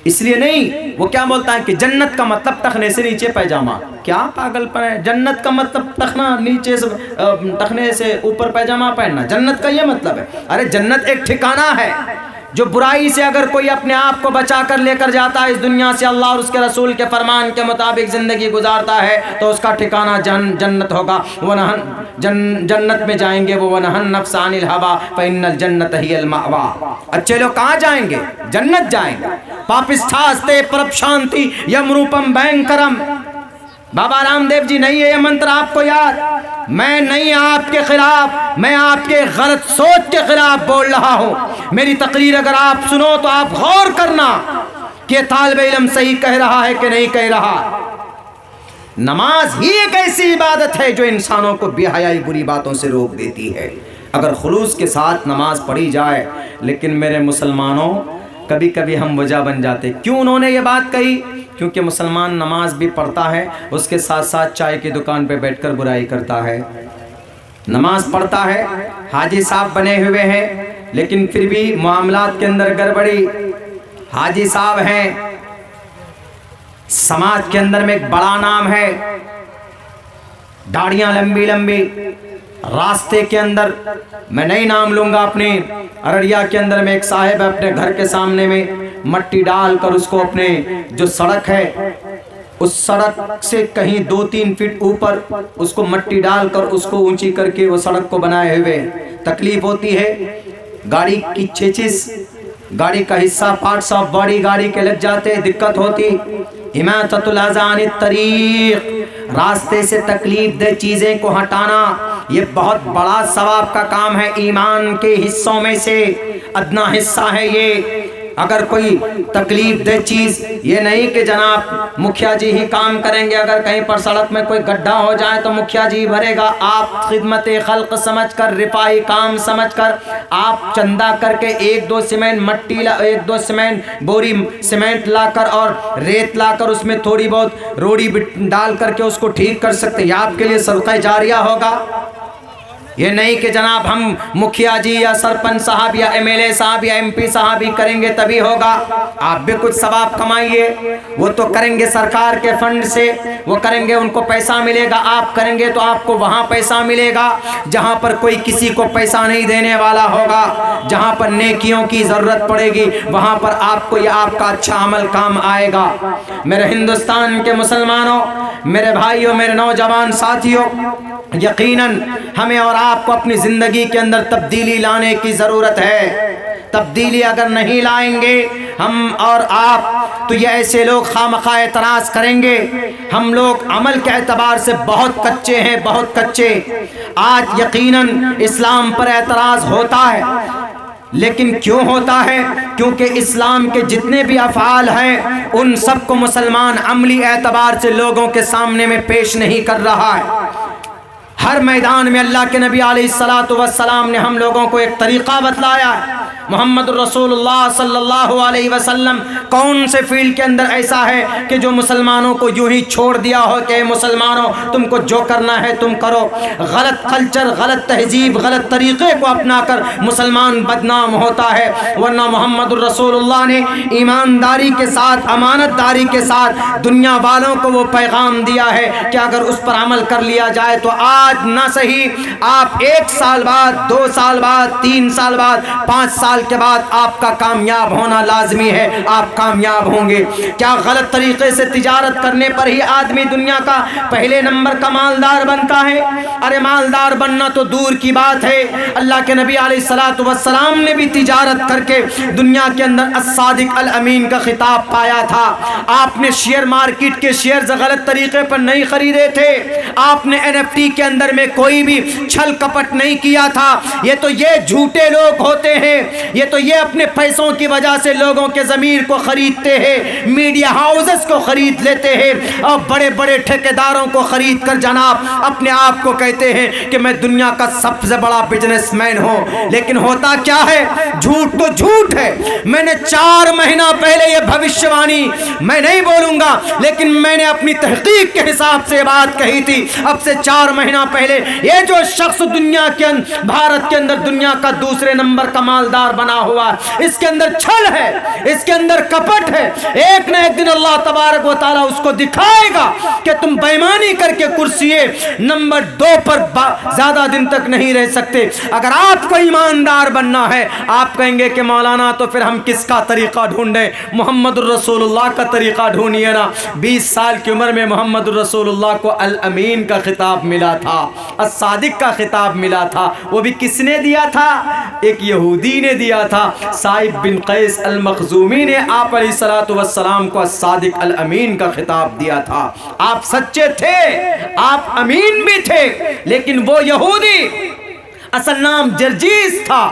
इसलिए नहीं, वो क्या बोलता है कि जन्नत का मतलब टखने से नीचे पैजामा। क्या पागलपन है, जन्नत का मतलब टखने से ऊपर पैजामा पहनना, जन्नत का ये मतलब है? अरे जन्नत एक ठिकाना है, जो बुराई से अगर कोई अपने आप को बचा कर लेकर जाता है इस दुनिया से, अल्लाह और उसके रसूल के फरमान के मुताबिक ज़िंदगी गुजारता है, तो उसका ठिकाना जन्नत होगा। जन्नत में जाएंगे वो वनहन नफ्स अनिल हवा फ़इन्नल जन्नत हियल मअवा। अच्छे लोग कहाँ जाएंगे? जन्नत जाएंगे। पापिष्ठास्ते परम शांति यमरूपम भयंकरम। बाबा रामदेव जी, नहीं है ये मंत्र आपको याद? मैं नहीं आपके खिलाफ, मैं आपके गलत सोच के खिलाफ बोल रहा हूं। मेरी तकरीर अगर आप सुनो तो आप गौर करना कि तालिबे इल्म सही कह रहा है कि नहीं कह रहा। नमाज ही एक ऐसी इबादत है जो इंसानों को बेहयाई बुरी बातों से रोक देती है, अगर खुलूस के साथ नमाज पढ़ी जाए। लेकिन मेरे मुसलमानों, कभी कभी हम वजह बन जाते। क्यों उन्होंने ये बात कही? क्योंकि मुसलमान नमाज भी पढ़ता है, उसके साथ साथ चाय की दुकान पे बैठकर बुराई करता है। नमाज पढ़ता है, हाजी साहब बने हुए हैं, लेकिन फिर भी मामलात के अंदर गड़बड़ी। हाजी साहब हैं, समाज के अंदर में एक बड़ा नाम है, दाढ़ियां लंबी लंबी। रास्ते के अंदर, मैं नहीं नाम लूंगा, अपने अररिया के अंदर में एक साहिब है, अपने घर के सामने में मट्टी डालकर उसको, अपने जो सड़क है उस सड़क से कहीं 2-3 फीट ऊपर उसको मट्टी डालकर उसको ऊंची करके वो सड़क को बनाए हुए। तकलीफ होती है, गाड़ी की चेचिस, गाड़ी का हिस्सा पार्ट्स ऑफ बॉडी गाड़ी के लग जाते, दिक्कत होती। इमाततुल अज़ा अनित तरीक़, रास्ते से तकलीफ दे चीज़ें को हटाना, ये बहुत बड़ा सवाब का काम है। ईमान के हिस्सों में से अदना हिस्सा है ये। अगर कोई तकलीफ दे चीज़, ये नहीं कि जनाब मुखिया जी ही काम करेंगे, अगर कहीं पर सड़क में कोई गड्ढा हो जाए तो मुखिया जी भरेगा। आप खिदमत खल्क समझकर, रिफाई काम समझकर, आप चंदा करके 1-2 सीमेंट मट्टी 1-2 सीमेंट बोरी सीमेंट लाकर और रेत लाकर उसमें थोड़ी बहुत रोड़ी डाल करके उसको ठीक कर सकते हैं। आपके लिए सदका जारिया होगा। ये नहीं कि जनाब हम मुखिया जी या सरपंच साहब या एमएलए साहब या एमपी साहब ही करेंगे तभी होगा। आप भी कुछ सवाब कमाइए, वो तो करेंगे सरकार के फंड से, वो करेंगे उनको पैसा मिलेगा। आप करेंगे तो आपको वहाँ पैसा मिलेगा जहाँ पर कोई किसी को पैसा नहीं देने वाला होगा। जहाँ पर नेकियों की ज़रूरत पड़ेगी वहाँ पर आपको ये आपका अच्छा अमल काम आएगा। मेरे हिंदुस्तान के मुसलमानों, मेरे भाइयों, मेरे नौजवान साथियों, यकीनन हमें और आपको अपनी ज़िंदगी के अंदर तब्दीली लाने की ज़रूरत है। तब्दीली अगर नहीं लाएंगे हम और आप तो ये ऐसे लोग खामखा एतराज़ करेंगे। हम लोग अमल के एतबार से बहुत कच्चे हैं, बहुत कच्चे। आज यकीनन इस्लाम पर एतराज़ होता है, लेकिन क्यों होता है? क्योंकि इस्लाम के जितने भी अफ़आल हैं उन सबको मुसलमान अमली एतबार से लोगों के सामने में पेश नहीं कर रहा है। हर मैदान में अल्लाह के नबी अलैहिस्सलातु वस्सलाम ने हम लोगों को एक तरीक़ा बतलाया है। मोहम्मद रसूलुल्लाह सल्लल्लाहु अलैहि वसल्लम कौन से फील्ड के अंदर ऐसा है कि जो मुसलमानों को यूं ही छोड़ दिया हो कि मुसलमानों तुमको जो करना है तुम करो। गलत कल्चर, गलत तहजीब, गलत तरीक़े को अपनाकर मुसलमान बदनाम होता है। वरना मोहम्मद रसूलुल्लाह ने ईमानदारी के साथ, अमानतदारी के साथ दुनिया वालों को वो पैगाम दिया है कि अगर उस पर अमल कर लिया जाए तो आज ना सही आप 1 साल बाद, 2 साल बाद, 3 साल बाद, 5 साल के बाद आपका कामयाब होना लाजमी है। आप कामयाब होंगे। क्या गलत तरीके से तिजारत करने पर ही आदमी दुनिया का पहले नंबर का मालदार बनता है? अरे मालदार बनना तो दूर की बात है। अल्लाह के नबी अलैहिस्सलातु वस्सलाम ने भी तिजारत करके दुनिया के अंदर अस्सादिक अल अमीन का खिताब पाया था। आपने शेयर मार्केट के शेयर्स गलत तरीके पर नहीं खरीदे थे। आपने NFT के अंदर में कोई भी छल कपट नहीं किया था। ये झूठे लोग होते हैं। ये अपने पैसों की वजह से लोगों के ज़मीर को खरीदते हैं, मीडिया हाउसेस को खरीद लेते हैं और बड़े बड़े ठेकेदारों को खरीद कर जनाब अपने आप को कहते हैं कि मैं दुनिया का सबसे बड़ा बिजनेसमैन हूँ। लेकिन होता क्या है? झूठ तो झूठ है। मैंने 4 महीना पहले ये भविष्यवाणी मैं नहीं बोलूँगा, लेकिन मैंने अपनी तहकीक के हिसाब से बात कही थी। अब से 4 महीना पहले ये जो शख्स दुनिया के भारत के अंदर दुनिया का दूसरे नंबर का मालदार बना हुआ, इसके अंदर छल है, इसके अंदर कपट है। एक न एक दिन अल्लाह तबारक व तआला उसको दिखाएगा कि तुम बेईमानी करके कुर्सी नंबर 2 पर ज्यादा दिन तक नहीं रह सकते। अगर आपको ईमानदार बनना है, आप कहेंगे कि मौलाना तो फिर हम किसका तरीका ढूंढें? मोहम्मद रसूलुल्लाह का तरीका ढूंढिए ना। 20 साल की उम्र में मोहम्मद रसूलुल्लाह को अल अमीन का खिताब मिला था, अस्सादिक का खिताब मिला था। वो भी किसने दिया था? एक यहूदी ने दिया था। साइब बिन कैस अल मखजूमी ने आप अलैहिस्सलातु वस्सलाम को अस्सादिक अल अमीन का खिताब दिया था। आप सच्चे थे, आप अमीन भी थे, लेकिन वो यहूदी असल नाम जर्जीस था,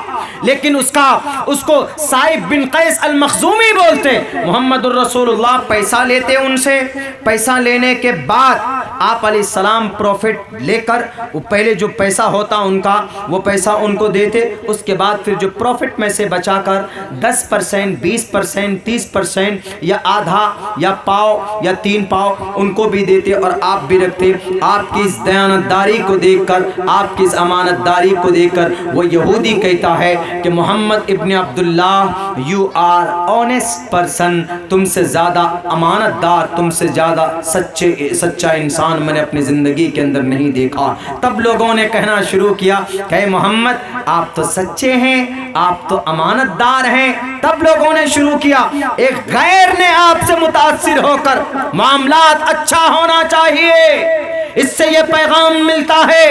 लेकिन उसको साइब बिन कैस अल मखजूमी बोलते। मोहम्मद रसूलुल्लाह पैसा लेते उनसे। पैसा लेने के बाद आप अलैहिस्सलाम प्रॉफिट लेकर वो पहले जो पैसा होता उनका वो पैसा उनको देते। उसके बाद फिर जो प्रॉफिट में से बचाकर 10%, 20%, 30% या आधा या पाव या 3 पाव उनको भी देते और आप भी रखते। आपकी इस दयानतदारी को देखकर, आपकी इस अमानतदारी को देखकर वो यहूदी कहता है कि Mohammad ibn Abdullah, you are honest person, तुमसे ज़्यादा अमानतदार, तुमसे ज़्यादा सच्चा इंसान मैंने अपनी ज़िंदगी के अंदर नहीं देखा। तब लोगों ने कहना शुरू किया कि मोहम्मद आप तो सच्चे हैं, आप तो अमानतदार हैं। तब लोगों ने शुरू किया, एक गैर ने आपसे मुतासिर होकर मामलात अच्छा होना चाहिए, इससे ये पैगाम मिलता है।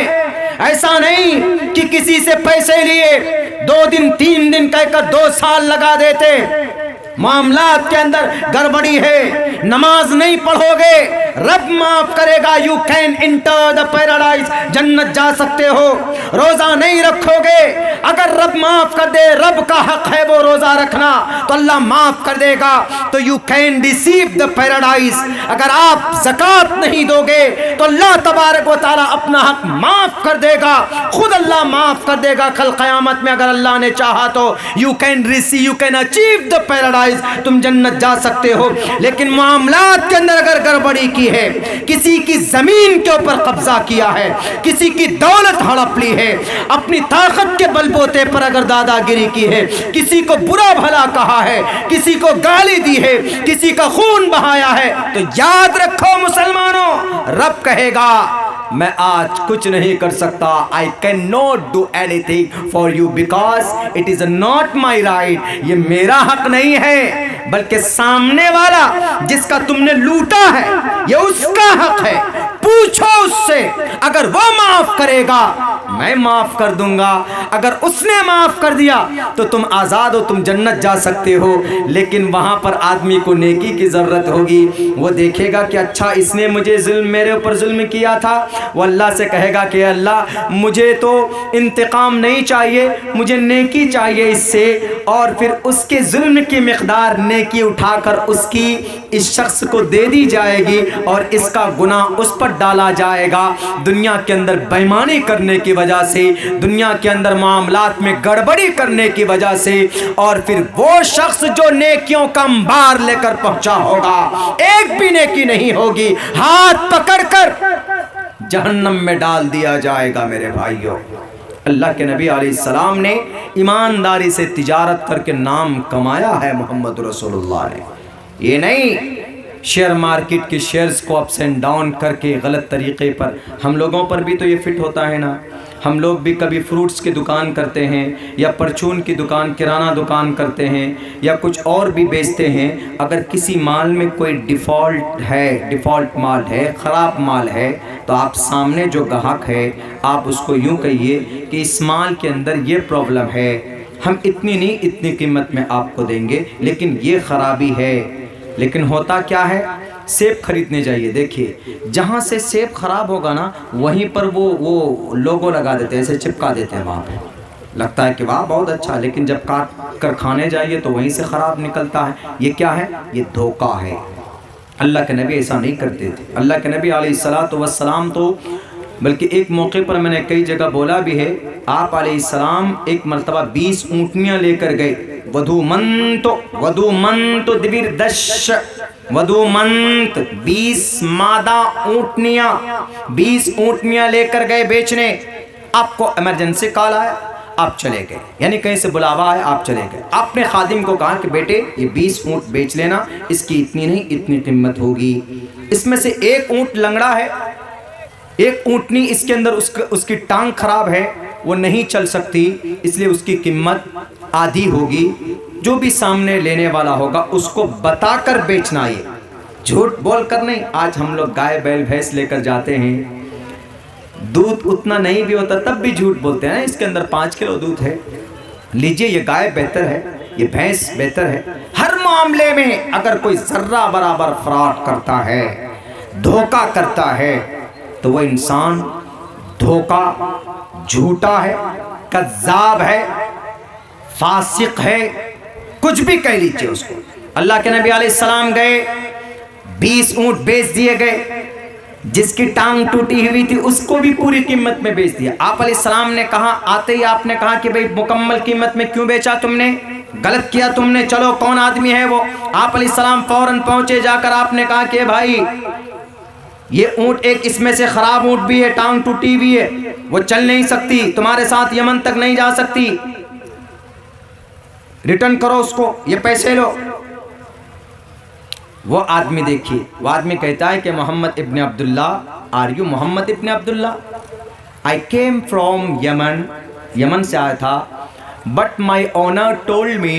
ऐसा नहीं कि किसी से पैसे लिए 2 दिन 3 दिन कहकर 2 साल लगा देते। मामलात के अंदर गड़बड़ी है, नमाज नहीं पढ़ोगे रब माफ करेगा, you can enter the paradise, जन्नत जा सकते हो। रोजा नहीं रखोगे, अगर रब माफ कर दे, रब का हक है वो रोजा रखना, तो अल्लाह माफ कर देगा, तो you can receive the paradise. अगर आप ज़कात नहीं दोगे तो अल्लाह तबारक व तआला अपना हक माफ कर देगा, खुद अल्लाह माफ कर देगा कल क़यामत में। अगर अल्लाह ने चाहा तो you can receive, you can achieve the paradise. जायज़, तुम जन्नत जा सकते हो। लेकिन मामलात के अंदर अगर गड़बड़ी की है, किसी की ज़मीन के ऊपर कब्जा किया है, किसी की दौलत हड़प ली है, अपनी ताकत के बलबूते पर अगर दादागिरी की है, किसी को बुरा भला कहा है, किसी को गाली दी है, किसी का खून बहाया है, तो याद रखो मुसलमानों, रब कहेगा मैं आज कुछ नहीं कर सकता। I can not do anything for you because it is not my right. ये मेरा हक नहीं है, बल्कि सामने वाला जिसका तुमने लूटा है ये उसका हक है। पूछो उससे, अगर वो माफ करेगा मैं माफ कर दूंगा, अगर उसने माफ कर दिया तो तुम आजाद हो, तुम जन्नत जा सकते हो। लेकिन वहां पर आदमी को नेकी की जरूरत होगी। वो देखेगा कि अच्छा इसने मुझे मेरे ऊपर जुल्म किया था, वो अल्लाह से कहेगा कि अल्लाह मुझे तो इंतकाम नहीं चाहिए, मुझे नेकी चाहिए इससे। और फिर उसके जुल्म की मिकदार नेकी उठाकर उसकी इस शख्स को दे दी जाएगी और इसका गुनाह उस पर डाला जाएगा। दुनिया के अंदर बेईमानी करने की वजह से, दुनिया के अंदर मामलात में गड़बड़ी करने की वजह से, और फिर वो शख्स जो नेकियों का अंबार लेकर पहुंचा होगा, एक भी नेकी नहीं होगी, हाथ पकड़कर जहन्नम में डाल दिया जाएगा। मेरे भाइयों, अल्लाह के नबी अलैहिस्सलाम ने ईमानदारी से तिजारत करके नाम कमाया है मोहम्मद रसूलुल्लाह ने। ये नहीं शेयर मार्केट के शेयर्स को अप्स एंड डाउन करके गलत तरीके पर। हम लोगों पर भी तो ये फिट होता है ना, हम लोग भी कभी फ्रूट्स की दुकान करते हैं या परचून की दुकान, किराना दुकान करते हैं या कुछ और भी बेचते हैं। अगर किसी माल में कोई डिफ़ॉल्ट माल है, ख़राब माल है, तो आप सामने जो ग्राहक है आप उसको यूँ कहिए कि इस माल के अंदर ये प्रॉब्लम है, हम इतनी नहीं इतनी कीमत में आपको देंगे, लेकिन ये ख़राबी है। लेकिन होता क्या है, सेब खरीदने जाइए, देखिए जहाँ से सेब ख़राब होगा ना वहीं पर वो लोगो लगा देते हैं, ऐसे चिपका देते हैं वहाँ पे। लगता है कि वाह बहुत अच्छा, लेकिन जब काट कर खाने जाइए तो वहीं से ख़राब निकलता है। ये क्या है? ये धोखा है। अल्लाह के नबी ऐसा नहीं करते थे। अल्लाह के नबी अलैहिस्सलातु वस्सलाम तो बल्कि एक मौके पर मैंने कई जगह बोला भी है, आप अलैहिस्सलाम एक मरतबा 20 ऊँटनियाँ लेकर गए। वधूमंत दिविरदश, वधूमंत 20 मादा ऊँटनियाँ, 20 ऊँटनियाँ लेकर गए बेचने। आपको इमरजेंसी कॉल आया, आप चले गए, यानी कहीं से बुलावा आया, आप चले गए। आपने खादिम को कहा कि बेटे ये 20 ऊँट बेच लेना, इसकी इतनी नहीं इतनी कीमत होगी। इसमें से एक ऊँट लंगड़ा है, एक ऊँटनी इसके अंदर उसकी टांग खराब है, वो नहीं चल सकती, इसलिए उसकी कीमत आधी होगी। जो भी सामने लेने वाला होगा उसको बताकर बेचना, ये झूठ बोल कर नहीं। आज हम लोग गाय बैल भैंस लेकर जाते हैं, दूध उतना नहीं भी होता तब भी झूठ बोलते हैं, इसके अंदर 5 किलो दूध है, लीजिए ये गाय बेहतर है, ये भैंस बेहतर है। हर मामले में अगर कोई जर्रा बराबर फ्रॉड करता है, धोखा करता है, तो वो इंसान धोखा, झूठा है, कज़्ज़ाब है, फासिक है, कुछ भी कह लीजिए उसको। अल्लाह के नबी अलैहिस्सलाम गए, 20 ऊँट बेच दिए गए। जिसकी टांग टूटी हुई थी उसको भी पूरी कीमत में बेच दिया। आप अलैहिस्सलाम ने कहा, आते ही आपने कहा कि भाई मुकम्मल कीमत में क्यों बेचा तुमने, गलत किया तुमने, चलो कौन आदमी है वो। आप अलैहिस्सलाम फौरन पहुंचे, जाकर आपने कहा कि भाई ये ऊँट एक इसमें से ख़राब ऊँट भी है, टांग टूटी हुई है, वो चल नहीं सकती, तुम्हारे साथ यमन तक नहीं जा सकती, रिटर्न करो उसको, ये पैसे लो। वो आदमी देखिए, वो आदमी कहता है कि Mohammad ibn Abdullah, are you Mohammad ibn Abdullah? I came from Yemen, Yemen से आया था, but my owner told me,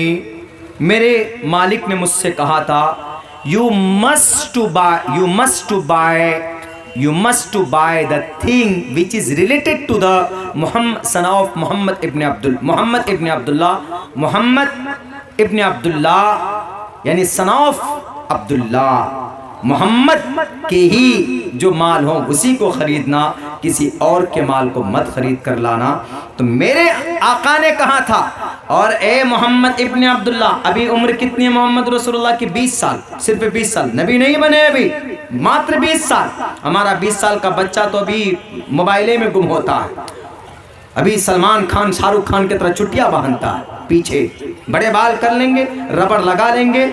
मेरे मालिक ने मुझसे कहा था, you must to buy the thing which is related to the son of Muhammad ibn Abdullah, यानी son of अब्दुल्ला, मोहम्मद के ही जो माल हो उसी को खरीदना, किसी और के माल को मत खरीद कर लाना। तो मेरे आका ने कहा था, और ए मोहम्मद इब्न अब्दुल्ला, अभी उम्र कितनी है मोहम्मद रसूलुल्लाह की? 20 साल, सिर्फ 20 साल, नबी नहीं बने अभी, मात्र 20 साल। हमारा 20 साल का बच्चा तो अभी मोबाइले में गुम होता है, अभी सलमान खान शाहरुख खान की तरह चुटिया बांधता है, पीछे बड़े बाल कर लेंगे, रबड़ लगा लेंगे,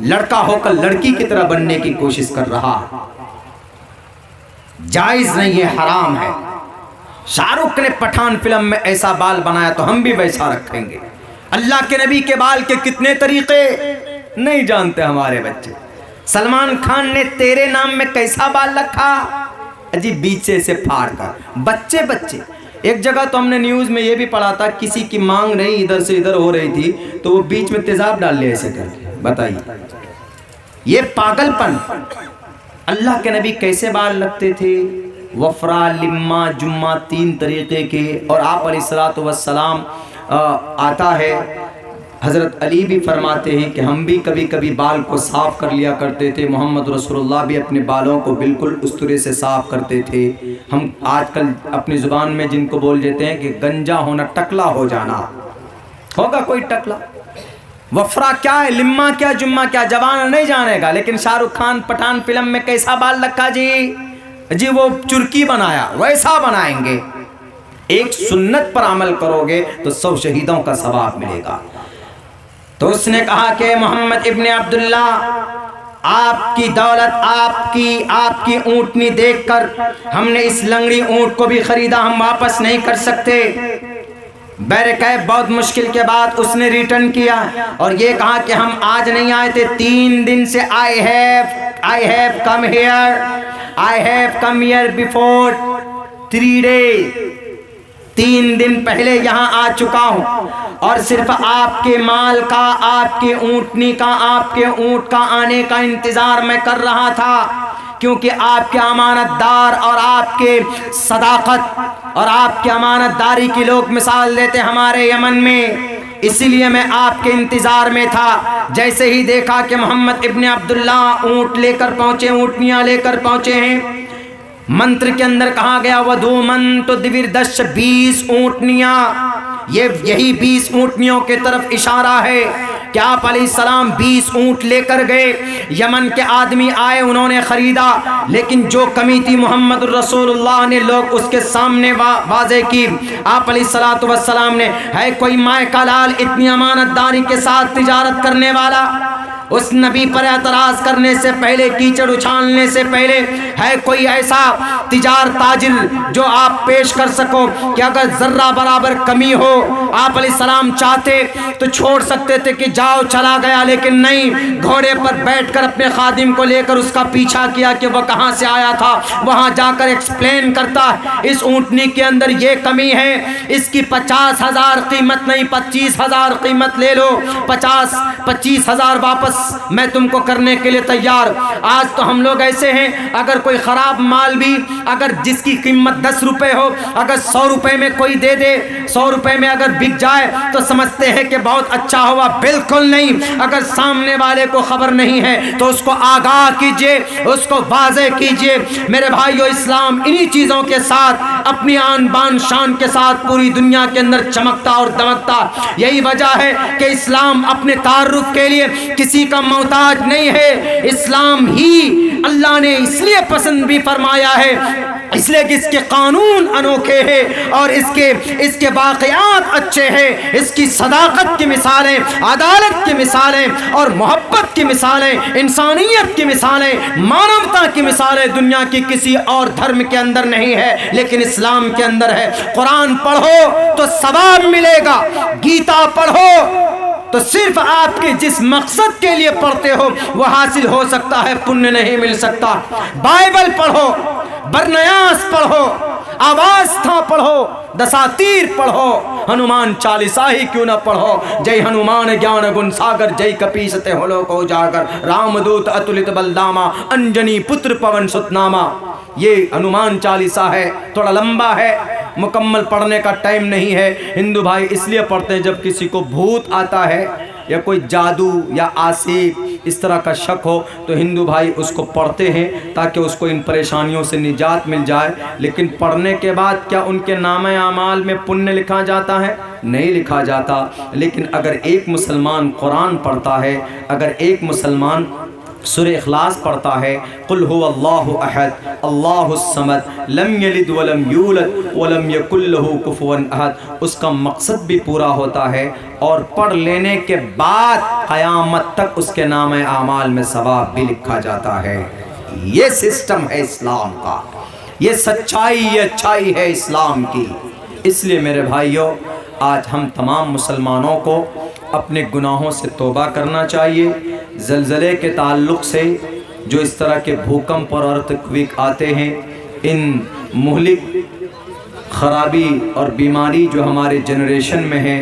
लड़का होकर लड़की की तरह बनने की कोशिश कर रहा। जायज नहीं है, हराम है। शाहरुख ने पठान फिल्म में ऐसा बाल बनाया तो हम भी वैसा रखेंगे। अल्लाह के नबी के बाल के कितने तरीके नहीं जानते हमारे बच्चे। सलमान खान ने तेरे नाम में कैसा बाल रखा, अजी बीच से फाड़ कर। बच्चे बच्चे एक जगह तो हमने न्यूज में ये भी पढ़ा था, किसी की मांग नहीं इधर से इधर हो रही थी तो वो बीच में तेजाब डाल लिया ऐसे करके। बताइए ये पागलपन। अल्लाह के नबी कैसे बाल रखते थे, वफरा, लिम्मा, जुम्मा, 3 तरीके के। और आप अलैहिस्सलातु वस्सलाम आता है, हज़रत अली भी फरमाते हैं कि हम भी कभी कभी बाल को साफ़ कर लिया करते थे। मोहम्मद रसूलुल्लाह भी अपने बालों को बिल्कुल उस तरह से साफ़ करते थे। हम आजकल अपनी ज़ुबान में जिनको बोल देते हैं कि गंजा होना, टकला हो जाना। होगा कोई टकला? वफरा क्या है, लिम्मा क्या, जुम्मा क्या, जवान नहीं जानेगा। लेकिन शाहरुख खान पठान फिल्म में कैसा बाल रखा जी वो चुरकी बनाया, वैसा बनाएंगे। एक सुन्नत पर अमल करोगे तो 100 शहीदों का सवाब मिलेगा। तो उसने कहा कि मोहम्मद इब्ने अब्दुल्ला, आपकी दौलत, आपकी ऊँटनी देखकर हमने इस लंगड़ी ऊँट को भी खरीदा, हम वापस नहीं कर सकते। बैरकैब बहुत मुश्किल के बाद उसने रिटर्न किया और ये कहा कि हम आज नहीं आए थे, 3 दिन से I have come here before 3 days, 3 दिन पहले यहाँ आ चुका हूँ और सिर्फ आपके माल का, आपके ऊँटनी का, आपके ऊँट का आने का इंतजार मैं कर रहा था, क्योंकि आपके अमानतदार और आपके सदाकत और आपके अमानतदारी की लोग मिसाल देते हमारे यमन में, इसीलिए मैं आपके इंतजार में था। जैसे ही देखा कि मोहम्मद इब्ने अब्दुल्ला ऊँट लेकर पहुँचे, ऊँटनियाँ लेकर पहुँचे हैं, मंत्र के अंदर कहा गया वधूमन तो दिविरदश 20 ऊँटनियाँ, यही 20 ऊँटनियों के तरफ इशारा है कि आप अलैहिस्सलाम 20 ऊँट लेकर गए। यमन के आदमी आए, उन्होंने खरीदा, लेकिन जो कमी थी मोहम्मद रसूलुल्लाह ने लोग उसके सामने वाज़े की। आप अलैहिस्सलातु वस्सलाम ने, है कोई माए का लाल इतनी अमानतदारी के साथ तिजारत करने वाला? उस नबी पर एतराज करने से पहले, कीचड़ उछालने से पहले, है कोई ऐसा ताजिर जो आप पेश कर सको कि अगर जर्रा बराबर कमी हो, आप अलैहिस्सलाम चाहते तो छोड़ सकते थे कि जाओ चला गया, लेकिन नहीं, घोड़े पर बैठकर अपने खादिम को लेकर उसका पीछा किया कि वह कहाँ से आया था। वहाँ जाकर एक्सप्लेन करता, इस ऊँटनी के अंदर ये कमी है, इसकी 50,000 कीमत नहीं 25,000 कीमत ले लो, 25,000 वापस मैं तुमको करने के लिए तैयार। आज तो हम लोग ऐसे हैं, अगर कोई ख़राब माल भी, अगर जिसकी कीमत 10 रुपये हो, अगर 100 रुपये में कोई दे दे, 100 रुपये में अगर बिक जाए तो समझते हैं कि बहुत अच्छा हुआ। बिल्कुल नहीं, अगर सामने वाले को खबर नहीं है तो उसको आगाह कीजिए, उसको वाज़े कीजिए। मेरे भाइयों, इस्लाम इन्हीं चीज़ों के साथ, अपनी आन बान शान के साथ पूरी दुनिया के अंदर चमकता और दमकता। यही वजह है कि इस्लाम अपने तारुफ के लिए किसी का मोहताज नहीं है। इस्लाम ही अल्लाह ने इसलिए पसंद भी फरमाया है, इसलिए कि इसके कानून अनोखे हैं और इसके वाक़यात अच्छे हैं, इसकी सदाकत की मिसालें, अदालत की मिसालें और मोहब्बत की मिसालें, इंसानियत की मिसालें, मानवता की मिसालें दुनिया की किसी और धर्म के अंदर नहीं है, लेकिन इस्लाम के अंदर है। कुरान पढ़ो तो सवाब मिलेगा, गीता पढ़ो तो सिर्फ आपके जिस मकसद के लिए पढ़ते हो वह हासिल हो सकता है, पुण्य नहीं मिल सकता। बाइबल पढ़ो, बरनयास पढ़ो, आवास्था पढ़ो, दसातीर पढ़ो, हनुमान चालीसा ही क्यों न पढ़ो। जय हनुमान ज्ञान गुण सागर, जय कपीसते होलो को जागर, रामदूत अतुलित बलदामा, अंजनी पुत्र पवन सुतनामा। ये हनुमान चालीसा है, थोड़ा लंबा है, मुकम्मल पढ़ने का टाइम नहीं है। हिंदू भाई इसलिए पढ़ते हैं जब किसी को भूत आता है या कोई जादू या आसिफ इस तरह का शक हो तो हिंदू भाई उसको पढ़ते हैं ताकि उसको इन परेशानियों से निजात मिल जाए। लेकिन पढ़ने के बाद क्या उनके नामे आमाल में पुण्य लिखा जाता है? नहीं लिखा जाता। लेकिन अगर एक मुसलमान कुरान पढ़ता है, अगर एक मुसलमान सूरह इखलास पढ़ता है, कुल हुवल्लाहु अहद अल्लाहुस समद लम यलिद वलम यूलद वलम यकुल लहू कुफुवन अहद, उसका मकसद भी पूरा होता है और पढ़ लेने के बाद क़यामत तक उसके नाम आमाल में सवाब भी लिखा जाता है। ये सिस्टम है इस्लाम का, ये सच्चाई, ये अच्छाई है इस्लाम की। इसलिए मेरे भाइयों, आज हम तमाम मुसलमानों को अपने गुनाहों से तौबा करना चाहिए। ज़लज़ले के ताल्लुक़ से जो इस तरह के भूकंप और अर्थक्वेक आते हैं, इन मुहलिक ख़राबी और बीमारी जो हमारे जनरेशन में है,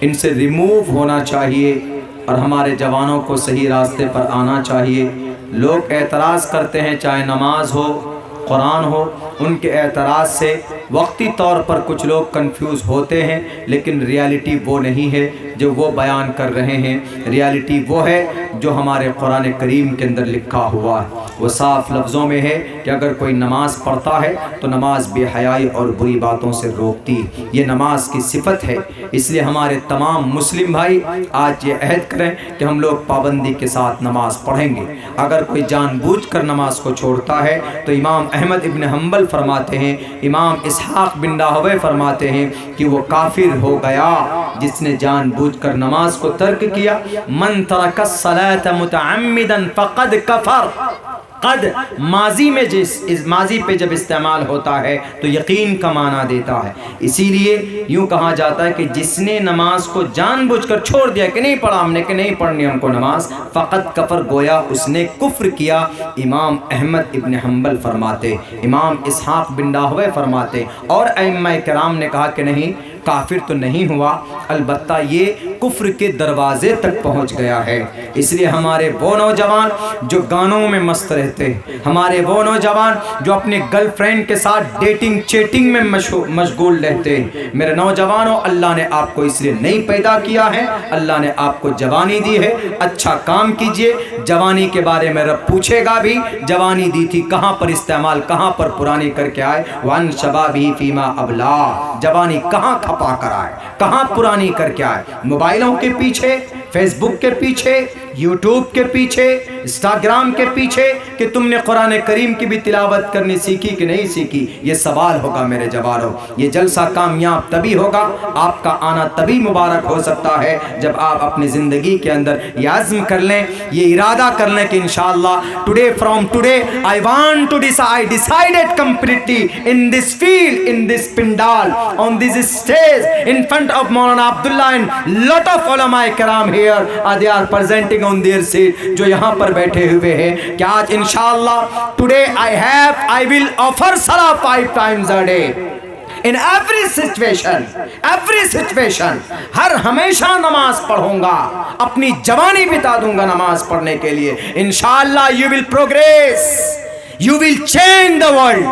इनसे रिमूव होना चाहिए और हमारे जवानों को सही रास्ते पर आना चाहिए। लोग एतराज़ करते हैं, चाहे नमाज हो, कुरान हो, उनके एतराज़ से वक्ती तौर पर कुछ लोग कंफ्यूज होते हैं, लेकिन रियलिटी वो नहीं है जो वो बयान कर रहे हैं। रियलिटी वो है जो हमारे कुरान करीम के अंदर लिखा हुआ है। वो साफ लफ्ज़ों में है कि अगर कोई नमाज़ पढ़ता है तो नमाज बेहयाई और बुरी बातों से रोकती, ये नमाज की सिफत है। इसलिए हमारे तमाम मुस्लिम भाई आज ये अहद करें कि हम लोग पाबंदी के साथ नमाज पढ़ेंगे। अगर कोई जानबूझकर नमाज को छोड़ता है तो इमाम अहमद इब्न हम्बल फरमाते हैं, इमाम इसहाक बिन राहवे फरमाते हैं कि वो काफिर हो गया जिसने जानबूझकर नमाज को तर्क किया। मन तरक सलात मुतअम्मिदन फक़द कफ़र। कद माजी में इस माजी पे जब इस्तेमाल होता है तो यकीन का माना देता है। इसीलिए यूँ कहा जाता है कि जिसने नमाज को जानबूझकर छोड़ दिया कि नहीं पढ़ा हमने, कि नहीं पढ़नी हमको नमाज, फ़क़त कफ़र, गोया उसने कुफ्र किया। इमाम अहमद इब्न हम्बल फरमाते, इमाम इसहाक बिन राहवे फरमाते और अइम्मा किराम ने कहा कि नहीं, काफिर तो नहीं हुआ, अलबत्ता ये कुफ्र के दरवाजे तक पहुंच गया है। इसलिए हमारे वो नौजवान जो गानों में मस्त रहते हैं, हमारे वो नौजवान जो अपने गर्लफ्रेंड के साथ डेटिंग चैटिंग में मशगूल रहते हैं, मेरे नौजवानों, अल्लाह ने आपको इसलिए नहीं पैदा किया है, अल्लाह ने आपको जवानी दी है। अच्छा काम कीजिए, जवानी के बारे में रब पूछेगा भी, जवानी दी थी कहाँ पर इस्तेमाल, कहाँ पर पुरानी करके आए। वन शबाबी फीमा अबला, जवानी कहाँ खपा कर आए, कहाँ पुरानी करके आए। मोबाइलों के पीछे, फेसबुक के पीछे, यूट्यूब के पीछे, इंस्टाग्राम के पीछे कि तुमने कुरान करीम की भी तिलावत करनी सीखी कि नहीं सीखी। ये सवाल होगा मेरे जवानों। ये जलसा कामयाब तभी होगा, आपका आना तभी मुबारक हो सकता है जब आप अपनी ज़िंदगी के अंदर ये आज़्म कर लें, ये इरादा कर लें कि इंशाअल्लाह today from today I want to decide, decided completely in this field, in this pandal, on this stage in front of Maulana Abdullah and lot of उलमा किराम here they are presenting on their seat, जो यहाँ पर बैठे हुए हैं कि आज इंशाअल्लाह टुडे आई विल ऑफर सला 5 times a day in every situation, हर हमेशा नमाज पढ़ूंगा, अपनी जवानी बिता दूंगा नमाज पढ़ने के लिए। इंशाअल्लाह you will progress, you will change the world.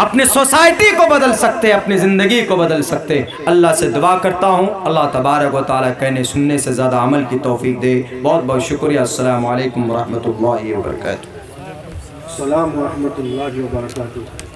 अपने सोसाइटी को बदल सकते, अपनी ज़िंदगी को बदल सकते। अल्लाह से दुआ करता हूँ अल्लाह तबारक व तआला कहने सुनने से ज़्यादा अमल की तौफीक दे। बहुत बहुत शुक्रिया। अस्सलामु अलैकुम व रहमतुल्लाहि व बरकातुहू। अस्सलाम व रहमतुल्लाहि व बरकातुहू।